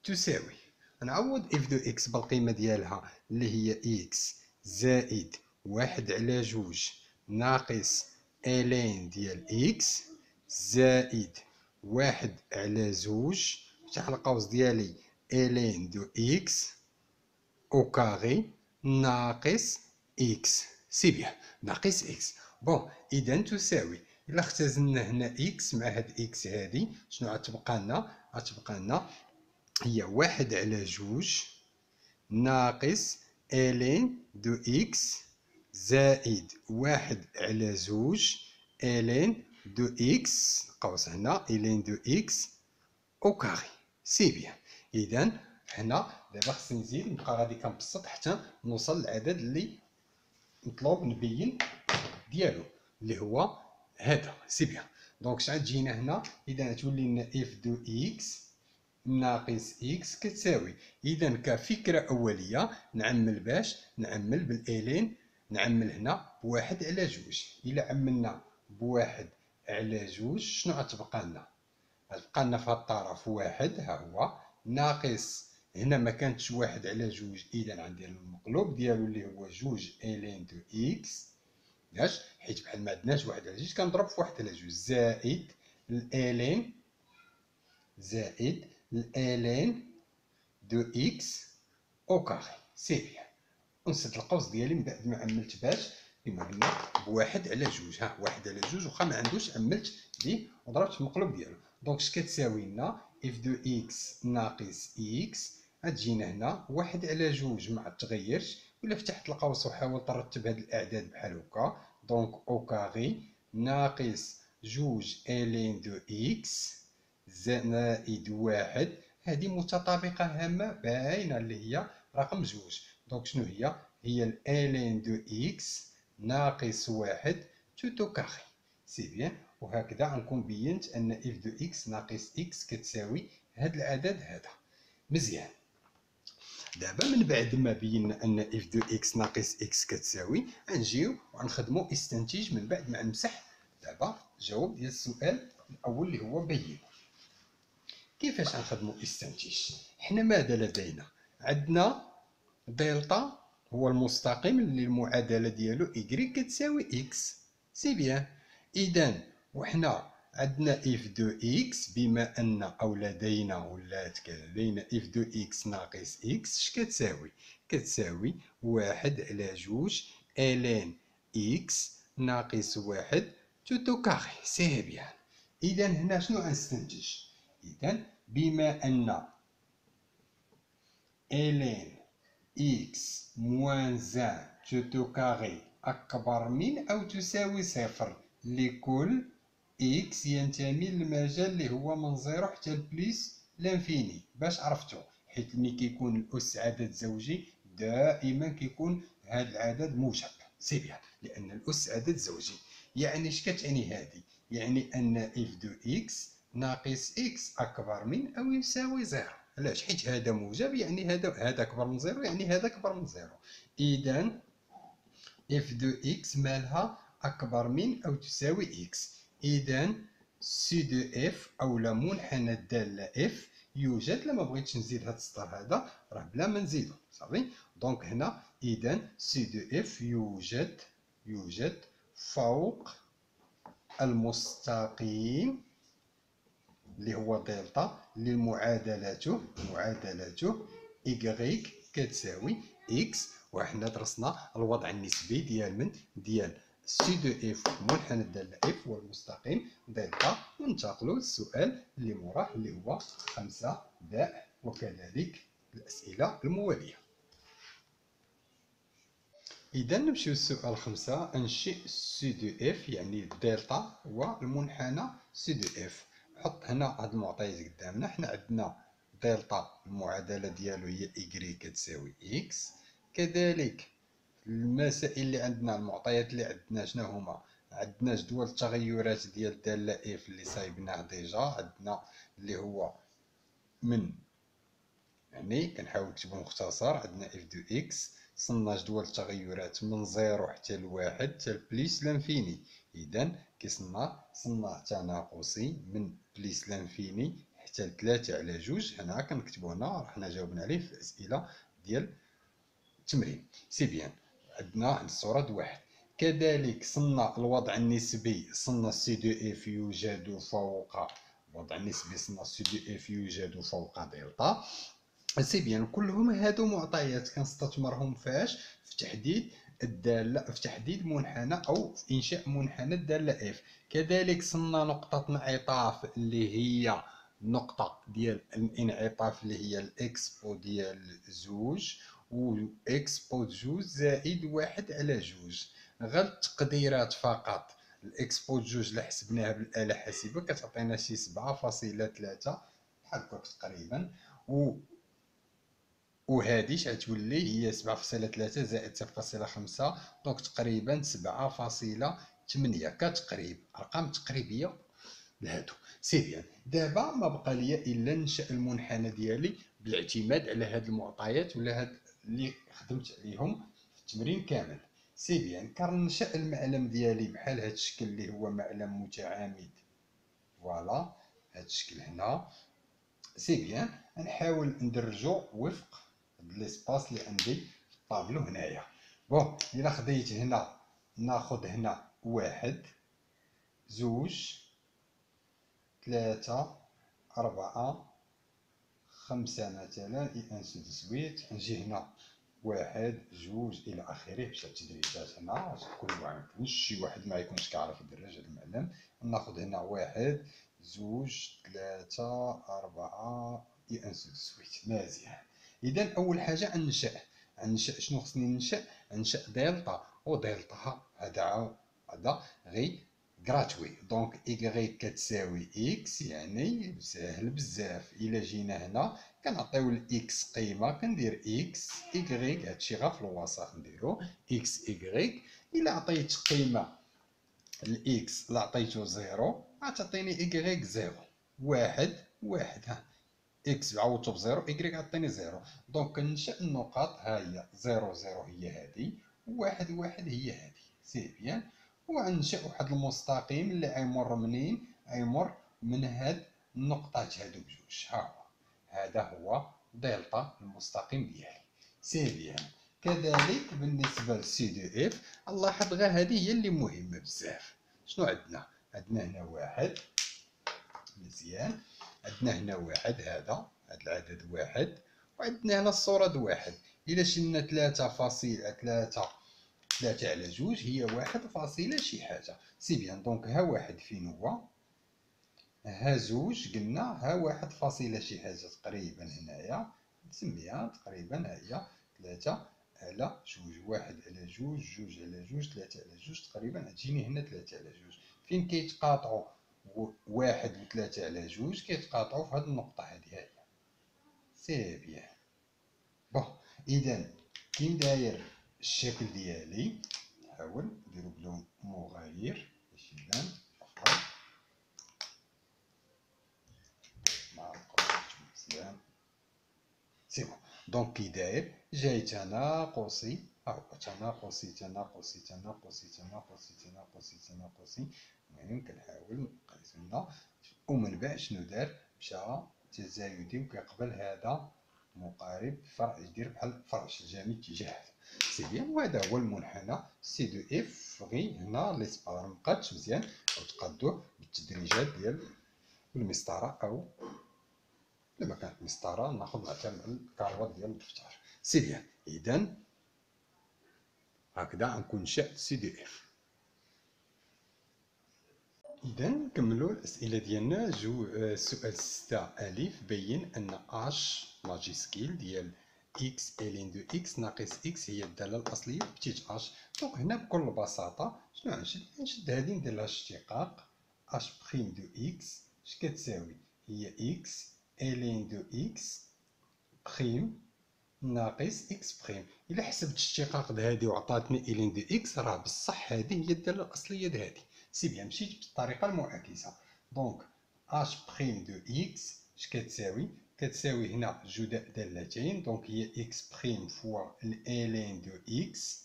تساوي، نعوض اف دو إكس بالقيمة ديالها اللي هي إكس زائد 1 على جوج ناقص ألين ديال إكس زائد 1 على زوج شحال القوس ديالي ألين دو إكس أو كاري ناقص إكس. سي بيان. ناقص إكس. بون إذا تساوي، إلا اختزلنا هنا إكس مع هاد إكس هادي، شنو غتبقى لنا؟ غتبقى لنا هي 1 على جوج ناقص ألين دو إكس زائد 1 على زوج ألين دو إكس، قوس هنا ألين دو إكس أو كاري. سي بيان. إذا هنا دابا خصني نزيد نبقى غادي كنبسط حتى نوصل للعدد اللي مطلوب نبين ديالو، اللي هو هذا. سي بيان. دونك شحال تجينا هنا؟ اذا تولي لنا اف دو اكس ناقص اكس كتساوي، اذا كفكره اوليه نعمل باش نعمل بالالين، نعمل هنا بواحد على جوج. الا عملنا بواحد على جوج شنو غتبقى لنا؟ غتبقى لنا في هاد الطرف واحد، ها هو، ناقص هنا ما كانتش 1 على جوج، اذا غندير المقلوب ديالو اللي هو جوج الين دو اكس. علاش؟ حيت بحال ما عندناش 1 على جوج كنضرب في 1 على جوج زائد الالين، زائد الالين دو اكس او كاري. سي بيان. ونسد القوس ديالي من بعد ما عملت باش كما قلنا بواحد على جوج. ها 1 على جوج واخا ما عندوش، عملت به وضربت في المقلوب ديالو. دونك اش كتساوي لنا؟ اف دو اكس ناقص اكس غتجينا هنا واحد على جوج ما تغيرش، ولا فتحت القوس وحاول ترتب هاد الاعداد بحال هكا. دونك او كاري ناقص جوج الين دو اكس زائد واحد، هذه متطابقة هامة باينة اللي هي رقم جوج. دونك شنو هي؟ هي الالين دو اكس ناقص واحد توتو كاري. سي بيان. وهكذا غنكون بينت ان اف دو اكس ناقص اكس كتساوي هاد العدد هذا. مزيان. دابا من بعد ما بينا ان اف دو اكس ناقص اكس كتساوي، غنجيو وغنخدمو استنتج من بعد ما نمسح دابا الجواب ديال السؤال الاول اللي هو بين. كيفاش غنخدمو استنتج؟ حنا ماذا لدينا؟ عندنا دلتا هو المستقيم اللي المعادله ديالو y كتساوي اكس. سي بيان. اذا وحنا عندنا اف دو اكس بما ان او لدينا ولات لدينا اف دو اكس ناقص اكس اش كتساوي؟ كتساوي واحد على جوج الين اكس ناقص واحد توتو كاري. سي بيان. اذا هنا شنو غنستنتج؟ اذا بما ان الين x moins 1 توتو كاري أكبر من أو تساوي صفر لكل x ينتمي للمجال اللي هو من زيرو حتى لبليس لانفيني. باش عرفتو؟ حيت ملي كيكون الأس عدد زوجي دائما كيكون هذا العدد موجب. سي بيان. لأن الأس عدد زوجي. يعني اش كتعني هادي؟ يعني أن اف دو x ناقص x أكبر من أو يساوي زيرو. علاش؟ حيت هذا موجب يعني هذا اكبر من زيرو يعني هذا اكبر من زيرو. اذا اف دو اكس مالها اكبر من او تساوي اكس. اذا سي دو اف او منحنى الداله اف يوجد. لما بغيتش نزيد هذا السطر هذا راه بلا ما نزيدو صافي. دونك هنا اذا سي دو اف يوجد فوق المستقيم اللي هو دلتا اللي معادلته y كتساوي اكس. وحنا درسنا الوضع النسبي ديال سي دو اف منحنى الداله اف والمستقيم دلتا. وننتقلوا للسؤال اللي موراه اللي هو 5 باء وكذلك الاسئله المواليه. إذا نمشيو للسؤال 5. أنشئ سي دو اف يعني دلتا والمنحنى سي دو اف. حط هنا هاد المعطيات قدامنا. حنا عندنا دلتا المعادلة ديالو هي y كتساوي اكس. كذلك المسائل اللي عندنا المعطيات اللي عندنا شنو هما؟ عندنا جدول التغيرات ديال الدالة اف اللي صايبناه ديجا. عندنا اللي هو من يعني كنحاول نكتبو مختصر. عندنا اف دو اكس صنع جدول التغيرات من زيرو حتى لواحد حتى لبليس لانفيني. اذا صنع تناقصي من بليس لانفيني حتى لثلاثة على جوج. هنا كنكتبو هنا حنا جاوبنا عليه في الاسئله ديال التمرين. سي بيان. عندنا عند الصوره واحد. كذلك صنع الوضع النسبي. صنع سي دو اف يوجد فوق الوضع النسبي. صنع سي دو اف يوجد فوق دلتا. سي بيان. كلهم هادو معطيات كنستثمرهم فاش؟ في تحديد الداله، في تحديد منحنى او في انشاء منحنى الداله اف. كذلك صنع نقطه انعطاف اللي هي نقطه ديال الانعطاف اللي هي الاكسبو ديال زوج و اكسبو جوج زائد واحد على جوج. غير التقديرات فقط. الاكسبو جوج اللي حسبناها بالاله الحاسبه كتعطينا شي 7.3 بحال هكاك تقريبا. وهادي غتولي هي 7.3 زائد 0.5. دونك تقريبا 7.8 كتقريب. ارقام تقريبيه لهادو. سي بيان. دابا ما بقى ليا الا ننشا المنحنى ديالي بالاعتماد على هاد المعطيات ولا هاد اللي خدمت عليهم في التمرين كامل. سي بيان. كننشا المعلم ديالي بحال هاد الشكل اللي هو معلم متعامد. فوالا هاد الشكل هنا. سي بيان. نحاول ندرجو وفق ليسباس اللي عندي في الطابلو هنايا. بون الا خديت هنا ناخد هنا واحد زوج ثلاثة أربعة خمسة مثلا اي انسو دو سويت. نجي هنا واحد جوج الى اخره باش التدريجات هنا كل واحد شي واحد ما يكونش كيعرف يدرج هذا المعلم. ناخد هنا واحد زوج 3 4 اي ان سو سويت. مزيان. اذا اول حاجه غننشأ شنو خصني ننشأ دلتا، ودلتا هذا غي غراتوي. دونك إيكغيك كتساوي إكس، يعني ساهل بزاف. إلا جينا هنا كنعطيو لإكس قيمة، كندير إكس إيكغيك، هادشي غا في الوسط نديرو إكس إيكغيك. إلا عطيت قيمة لإكس، إلا عطيتو زيرو غتعطيني إيكغيك زيرو. واحد ها إكس عوضتو بزيرو، إيكغيك عطيني زيرو. دونك كننشأ النقاط، ها هي زيرو زيرو هي هادي، واحد هي هادي. سي بيان. وغنشأ واحد المستقيم اللي غيمر منين؟ غيمر من هاد النقطات هادو بجوج. ها هو هذا هو دلتا المستقيم ديالي. سي بيان. كذلك بالنسبة لسي دو اف، نلاحظ غير هذه هي اللي مهمة بزاف. شنو عندنا؟ عندنا هنا واحد. مزيان. عندنا هنا واحد، هذا العدد واحد، وعندنا هنا الصورة واحد. إلا شلنا 3 على جوج هي 1 شي حاجة. سي بيان. دونك ها واحد فين هو؟ ها زوج قلنا، ها 1 شي حاجة تقريبا هنايا، نسميها تقريبا ها هي 3 على جوج. 1 على جوج، جوج على جوج، 3 على جوج، تقريبا تجيني هنا 3 على جوج. فين كيتقاطعوا 1 و 3 على جوج؟ كيتقاطعوا في هاد النقطة هادي، ها هي. سي بيان. بون إذا كي داير الشكل ديالي، نحاول نديرو بلون مغاير باش يبان أفضل. مع القوس مزيان. سي بون. دونك كي داير جاي تناقصي، ها هو تناقصي تناقصي تناقصي تناقصي تناقصي تناقصي. المهم كنحاول نقيس لنا، ومن بعد شنو دار؟ مشى تزايدي، وكيقبل هذا مقارب فرع، يدير بحال فرع شجامي اتجاه. سي بيان. وهذا هو المنحنى سي دو اف. غي هنا ليسبار مبقاتش مزيان، وتقادوه بالتدريجات ديال المسطره، او لما كانت مسطره ناخذ مثلا الكاروات ديال الدفتر. سي بيان. اذا هكذا غنكون نشأت سي دي اف. إذا نكملوا الأسئلة ديالنا. السؤال 6 ألف، بين أن اش ماجيسكيل ديال إكس إلين دو إكس ناقص إكس هي الدالة الأصلية بتيت اش. دونك هنا بكل بساطة شنو غنشد هادي ندير لها اشتقاق. اش بخيم دو إكس اش كتساوي؟ هي إكس إلين دو إكس بخيم ناقص إكس بخيم. إلا حسبت اشتقاق هادي وعطاتني إلين دو إكس، راه بصح هادي هي الدالة الأصلية هادي. سي بيان. مشيت بالطريقة المعاكسة. دونك اش بخيم دو إكس اش كتساوي؟ كتساوي هنا جداء دالتين، دونك هي إكس بخيم فوا الإلين دو إكس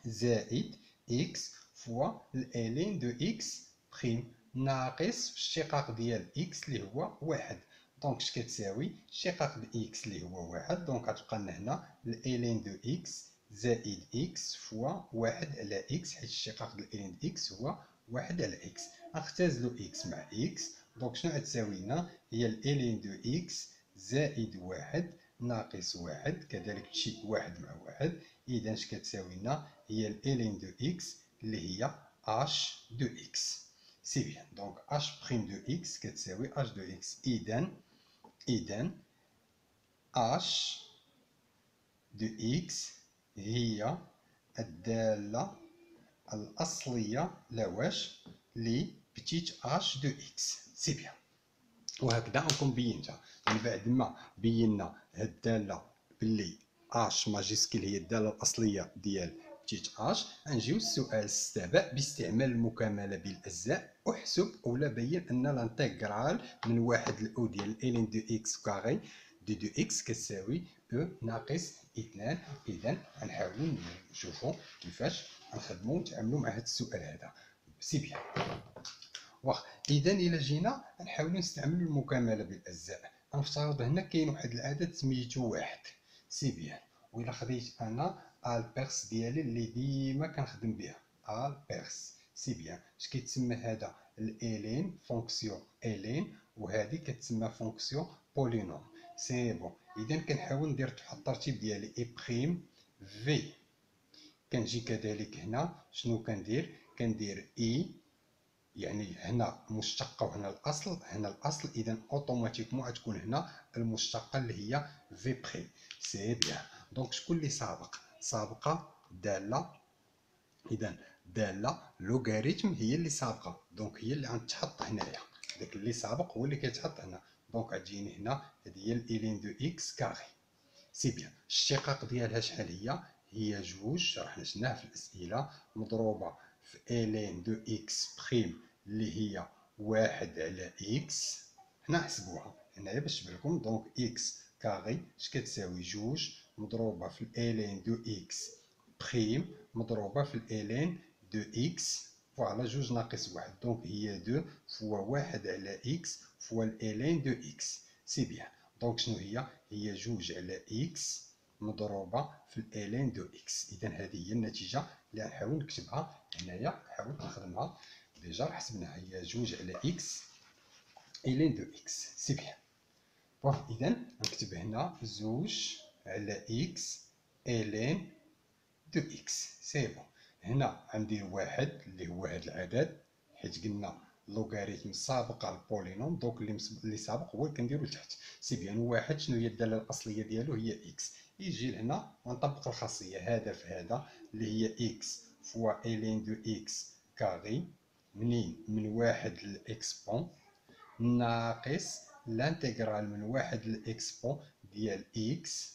زائد إكس فوا الإلين دو إكس بخيم ناقص اشتقاق ديال إكس اللي هو واحد. دونك اش كتساوي؟ اشتقاق د إكس اللي هو واحد، دونك غتبقى لنا هنا الإلين دو إكس زائد إكس فوا واحد على إكس، حيت اشتقاق د الإلين دو إكس هو واحد على إكس. غنختازلو إكس مع إكس، دونك شنو غتساوي لنا؟ هي الإلين دو إكس زائد واحد ناقص واحد، كذلك تشي واحد مع واحد. إذا اش كتساوي لنا؟ هي الإلين دو إكس اللي هي اش دو إكس. سي بيان. دونك اش بريم دو إكس كتساوي اش دو إكس. إذا اش دو إكس هي الدالة الأصلية لواش؟ لي بتيت اش دو إكس. سي بيان. وهكذا نكون بينتها. من بعد ما بينا هاد الدالة بلي اش ماجيسكيل هي الدالة الأصلية ديال بتيت اش، غنجيو للسؤال السابع. باستعمال المكاملة بالأجزاء احسب أولا بين أن لانتيغرال من واحد لأو ديال إلين دو إكس كاري دو إكس كتساوي أو ناقص 2. إذا غنحاولو نشوفو كيفاش غنخدمو ونتعاملو مع هاد السؤال هذا. سي بيان. واخا. اذا الى جينا نحاولوا نستعملوا المكامله بالاجزاء. غنفترض هنا كاين واحد العدد سميتو واحد. سي بيان. وإلا خديت انا البيرس ديالي اللي ديما كنخدم بها، البيرس. سي بيان. اش كيتسمى هذا؟ الالين، فونكسيون الين، وهذه كتسمى فونكسيون بولينوم. سي بون. اذا كنحاول ندير واحد الترتيب ديالي اي بريم في. كنجي كذلك هنا شنو كندير؟ كندير اي يعني هنا مشتقة وهنا الأصل، هنا الأصل، إذا أوتوماتيكمون غتكون هنا المشتقة اللي هي في بخي. سي بيان. دونك شكون اللي سابق؟ سابقة دالة، إذا دالة لوغاريتم هي اللي سابقة، دونك هي اللي غتحط هنايا، داك اللي سابق هو اللي كيتحط هنا. دونك غتجيني هنا هادي هي الإلين دو إكس كاري. سي بيان. الاشتقاق ديالها شحال هي؟ هي جوج، راه حنا شفناها في الأسئلة، مضروبة في إلين دو إكس بخيم اللي هي واحد على إكس. حنا نحسبوها هنايا باش تبان. دونك إكس كاري اش كتساوي؟ جوج مضروبة في الإلين دو إكس بخيم مضروبة في الإلين دو إكس، فوالا جوج ناقص واحد، دونك هي دو فوا واحد على إكس فوا الإلين دو إكس. سي بيان. دونك شنو هي؟ هي جوج على إكس مضروبة في الإلين دو إكس. إذا هذه هي النتيجة اللي غنحاول نكتبها هنايا، نحاول نخدمها. ديجا حسبناها، هي جوج على إكس إلين دو إكس. سي بيان. بون إذا نكتب هنا زوج على إكس إلين دو إكس. سي بون. هنا غندير واحد اللي هو هاد العدد، حيت قلنا لوغاريتم سابقة البولينوم، دونك اللي سابق هو اللي كنديرو لتحت. سي بيان. واحد شنو هي الدالة الأصلية ديالو؟ هي إكس. يجي لهنا ونطبق الخاصية هذا في هذا اللي هي إكس فوا إلين دو إكس كاري، منين؟ من واحد لإكس ناقص لانتيغرال من واحد لإكسبون ديال إكس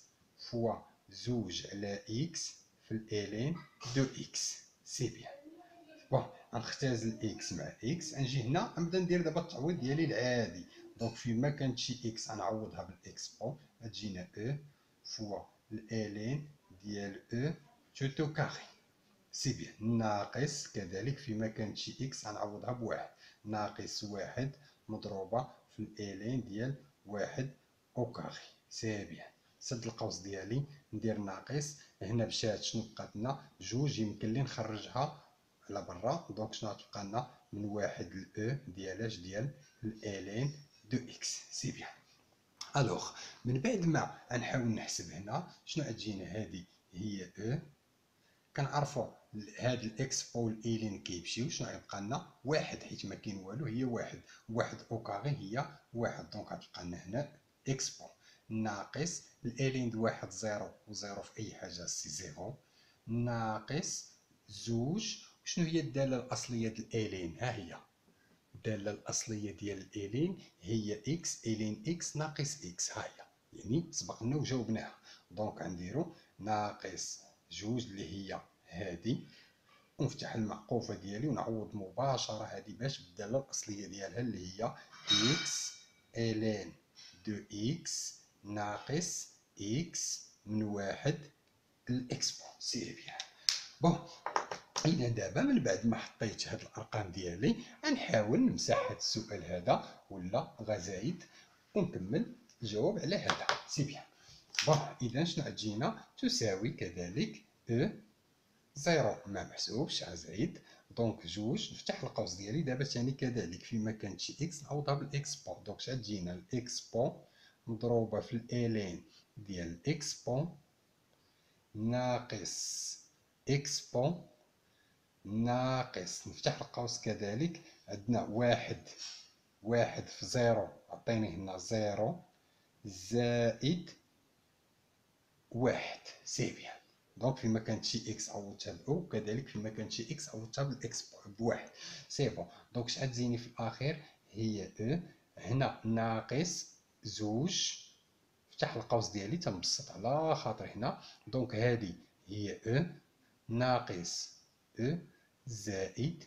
فوا زوج على إكس في الإلين دو إكس. سي بيان. بون غنختاز الإكس مع إكس، غنجي هنا غنبدا ندير دابا التعويض ديالي العادي. دونك فيما كانت شي إكس غنعوضها بالإكسبون، غتجينا أو فوا الإلين ديال أو توتو كاري. سي بيان. ناقص كذلك فيما كانت شي إكس غنعوضها بواحد، ناقص واحد مضروبة في الإلين ديال واحد أو كاري. سي بيان. سد القوس ديالي، ندير ناقص هنا مشات شنو بقات لنا؟ جوج، يمكن لي نخرجها على برا. دونك شنو غتبقى لنا؟ من واحد لأو ديال اش؟ ديال الإلين دو إكس. سي بيان. ألوغ من بعد ما غنحاول نحسب هنا شنو غتجينا؟ هادي هي أو، كنعرفوا هاد الاكس او الالين كيمشيو، شنو غيبقى لنا؟ واحد، حيت ما كاين والو، هي واحد. واحد او كاري هي واحد، دونك غتبقى لنا هنا اكس بو ناقص الالين د واحد زيرو، وزيرو في اي حاجه سي زيرو، ناقص زوج. شنو هي الداله الاصليه د الالين؟ ها هي الداله الاصليه ديال الالين هي اكس الين اكس ناقص اكس. ها هي، يعني سبقنا وجاوبناها. دونك غنديرو ناقص جوج اللي هي هادي، ونفتح المعقوفة ديالي ونعوض مباشرة هادي باش بالدالة الأصلية ديالها اللي هي إكس إلين دو إكس ناقص إكس من واحد الإكسبون. سي بيان. بون إذا دابا من بعد ما حطيت هاد الأرقام ديالي غنحاول نمسح هاد السؤال هذا ولا غزايد ونكمل الجواب على هذا. سي بيان. بون إذا شنو غتجينا؟ تساوي كذلك أو زيرو ما محسوبش زايد، دونك جوج، نفتح القوس ديالي دابا ثاني كذلك فيما كانت شي اكس نعوضها بالاكس بون. دونك شحال تجينا؟ الاكس بون مضروبه في الالين ديال الاكس بون ناقص اكس بون ناقص، نفتح القوس كذلك، عندنا واحد، واحد في زيرو عطيني هنا زيرو زائد واحد. سي بيان. دونك فيما كانت شي اكس عوضتها باو، كذلك فيما كانت شي اكس عوضتها بالاكس بواحد. سي بون. دونك شحال تزيني في الاخير؟ هي او، هنا ناقص زوج، فتح القوس ديالي تنبسط على خاطر هنا، دونك هادي هي او ناقص او زائد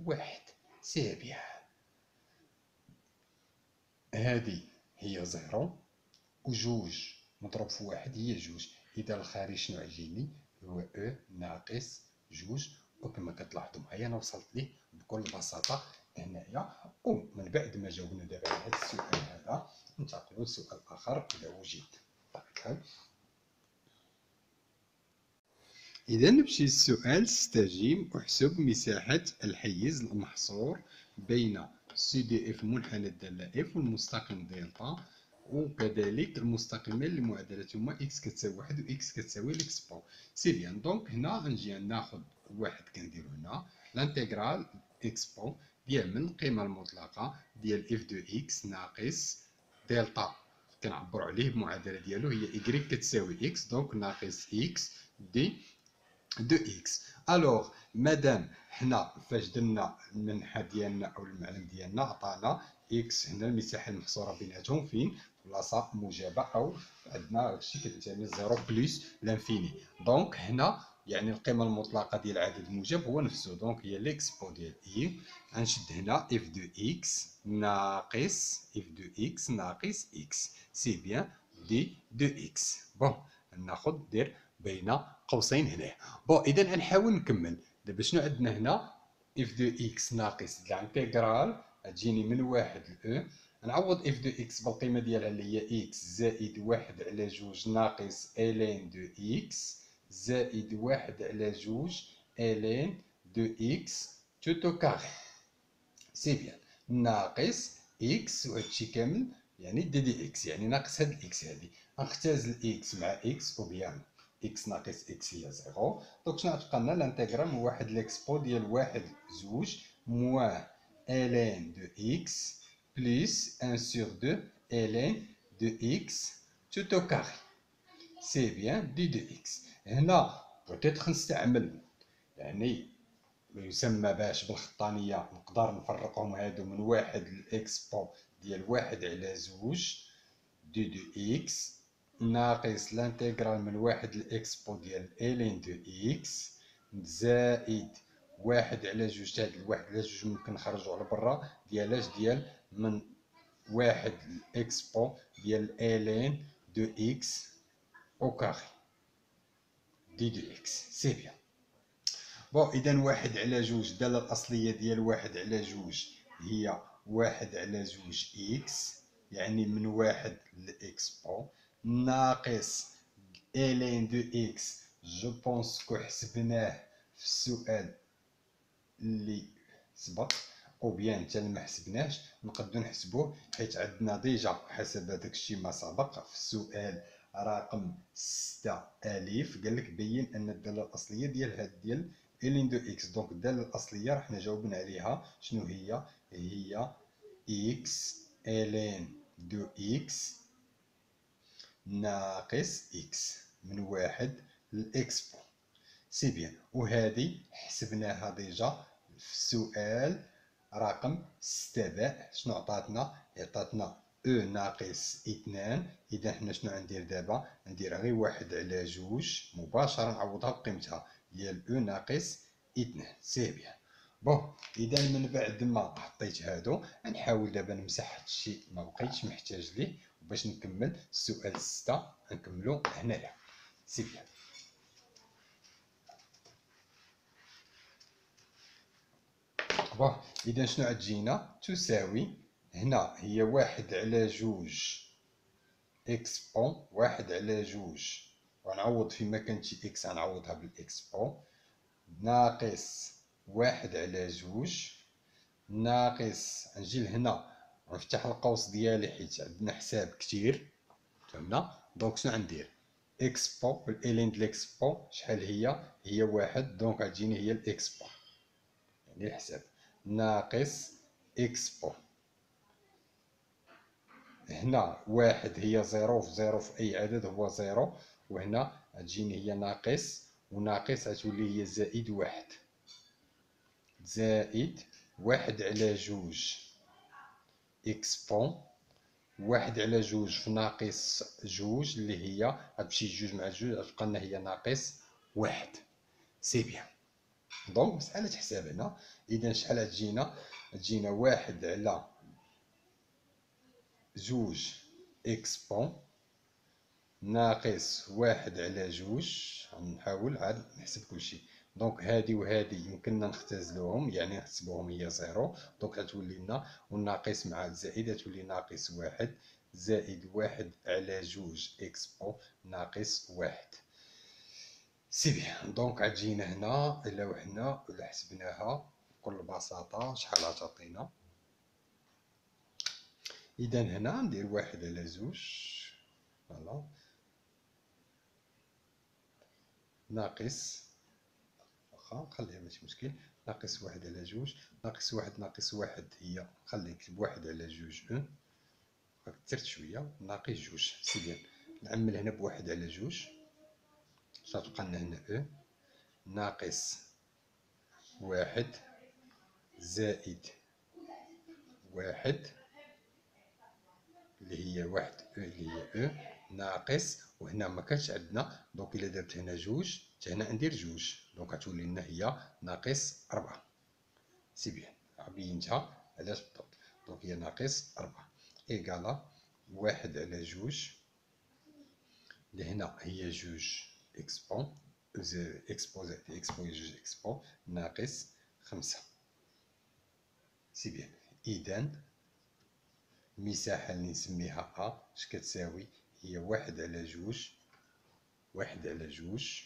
واحد. سي بيان. هادي هي زيرو، وجوج مضروب في واحد هي جوج، إذا الخارج شنو غيجيني؟ هو أو ناقص جوج. وكما كتلاحظوا معايا أنا وصلت ليه بكل بساطة هنايا. ومن بعد ما جاوبنا دابا على هذا السؤال هذا ننتقلوا لسؤال آخر إذا وجد بطبيعة الحال. إذا نمشي للسؤال، استجيب واحسب مساحة الحيز المحصور بين سي دي اف منحنى الدالة اف والمستقيم دلتا، وكذلك المستقيمين اللي معادلتهما اكس كتساوي واحد و اكس كتساوي الاكس بون. سي بيان. دونك هنا غنجي ناخد واحد كنديرو هنا لانتيغرال اكس بون ديال من القيمة المطلقة ديال اف دو اكس ناقص دلتا كنعبروا عليه بمعادلة ديالو هي y كتساوي اكس، دونك ناقص اكس دي دو اكس. الوغ مادام حنا فاش درنا المنحة ديالنا او المعلم ديالنا عطانا اكس، هنا المساحة المحصورة بيناتهم فين؟ بلاصة موجبة او عندنا هادشي كتنتمي لزيرو بلس لانفيني. دونك هنا يعني القيمة المطلقة ديال العدد الموجب هو نفسه، دونك هي ليكسبو ديال اي. غنشد هنا اف دو اكس ناقص اف دو اكس ناقص اكس سي بيان دي دو اكس. بون ناخد دير بين قوسين هنا. بون اذا غنحاول نكمل دابا شنو عندنا هنا؟ اف دو اكس ناقص الانتيغرال تجيني من واحد ل نعوض اف دو اكس بالقيمه ديالها اللي هي اكس زائد واحد على جوج ناقص الين دو اكس زائد واحد على جوج الين دو اكس توتو كاري سي بيان ناقص اكس وهادشي كامل يعني دي اكس يعني ناقص هاد الاكس هادي. غنختاز الاكس مع اكس وبيان اكس ناقص اكس هي زيرو. دونك شنو غتبقى لنا؟ الانتيغرال من واحد ليكسبو ديال واحد زوج موان الين دو اكس بلس ان سور دو الين دو اكس توتو كاري سي بيان دي دو اكس. هنا بوتيتر نستعمل يعني ما يسمى باش بالخطانية نقدر نفرقهم هادو من واحد لإكسبو ديال واحد على زوج دي دو إكس ناقص لانتيغرال من واحد لإكسبو ديال إلين دو إكس زائد واحد على جوج. هاد الواحد على جوج ممكن نخرجو على برا ديالاش ديال من واحد لإكسبو ديال إلين دو إكس أو كاري دي دو إكس سي بيان. بون اذا واحد على جوج الداله الاصليه ديال واحد على جوج هي واحد على جوج اكس يعني من واحد لاكس بو ناقص الين دو اكس. جو بونس كو حسبناه في السؤال اللي سبق او بيان حتى ما حسبناهش نقدروا نحسبوه حيت عندنا ديجا حسب هذاك الشيء ما سبق في السؤال رقم 6 الف قال لك بين ان الداله الاصليه ديال هاد ديال الين دو اكس. دونك الداله الاصليه راه حنا جاوبنا عليها شنو هي؟ هي اكس الين دو اكس ناقص اكس من واحد لاكس بو سي بيان. وهذه حسبناها ديجا في السؤال رقم 6 باء. شنو عطاتنا؟ عطاتنا او ناقص 2. اذا حنا شنو غندير دابا؟ ندير غير واحد على جوج مباشره نعوضها بقيمتها ديال او ناقص 2 سي بيان. بون اذا من بعد ما حطيت هادو نحاول دابا نمسح هادشي ما بقيتش محتاج ليه باش نكمل السؤال 6 نكملو هنايا سي بيان. بون اذا شنو غتجينا؟ تساوي هنا هي واحد على جوج اكس بون واحد على جوج ونعوض فيما كانت شي اكس غنعوضها بالاكس بون ناقص واحد على جوج ناقص نجي لهنا نفتح القوس ديالي حيت عندنا حساب كتير فهمنا. دونك شنو غندير؟ اكس بون الالين ديال اكس بون شحال هي؟ هي واحد. دونك غتجيني هي الاكس بون يعني الحساب ناقص اكس بو. هنا واحد هي زيرو في زيرو في اي عدد هو زيرو وهنا غتجيني هي ناقص وناقص غتولي هي زائد واحد زائد واحد على جوج اكس بون واحد على جوج في ناقص جوج اللي هي غتمشي جوج مع جوج غتبقى لنا هي ناقص واحد سي بيان. دونك مسألة حساب هنا. إذا شحال غتجينا؟ تجينا واحد على جوج إكس بون ناقص واحد على جوج. غنحاول عاد نحسب كلشي. دونك هادي وهادي يمكننا نختزلوهم يعني نحسبوهم هي زيرو. دونك غتولي لنا والناقص مع الزائد غتولي ناقص واحد زائد واحد على جوج إكس بون ناقص واحد سي بيان. دونك غتجينا هنا الا وحنا الا حسبناها بكل بساطة شحال غتعطينا؟ اذا هنا ندير واحد على زوج فوالا ناقص واخا نخليها ماشي مشكل. ناقص واحد على جوج، ناقص واحد ناقص واحد هي خلي نكتب واحد على جوج هاك درت شوية، ناقص جوج. سي بيان، نعمل هنا بواحد على جوج، تبقى لنا هنا ناقص واحد زائد واحد اللي هي واحد اللي هي ناقص، وهنا ما كانش عندنا دونك الا درت هنا جوج حتى هنا ندير جوج، دونك غتولي لنا هي ناقص ربعة. سي بيان، بينتها علاش بالضبط. دونك هي ناقص ربعة إيكالا واحد على جوج اللي هنا هي جوج إكسبون إكسبو زائد إكسبو هي جوج إكسبو ناقص خمسة. سي بيان، إذن المساحة اللي نسميها اش كتساوي هي واحد على جوج، واحد على جوج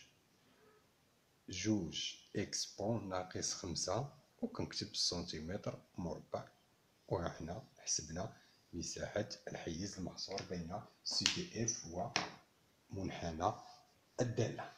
جوج إكسبون ناقص خمسة، وكنكتب السنتيمتر مربع. وهنا حسبنا مساحة الحيز المحصور بين سي دي اف ومنحنى الدالة.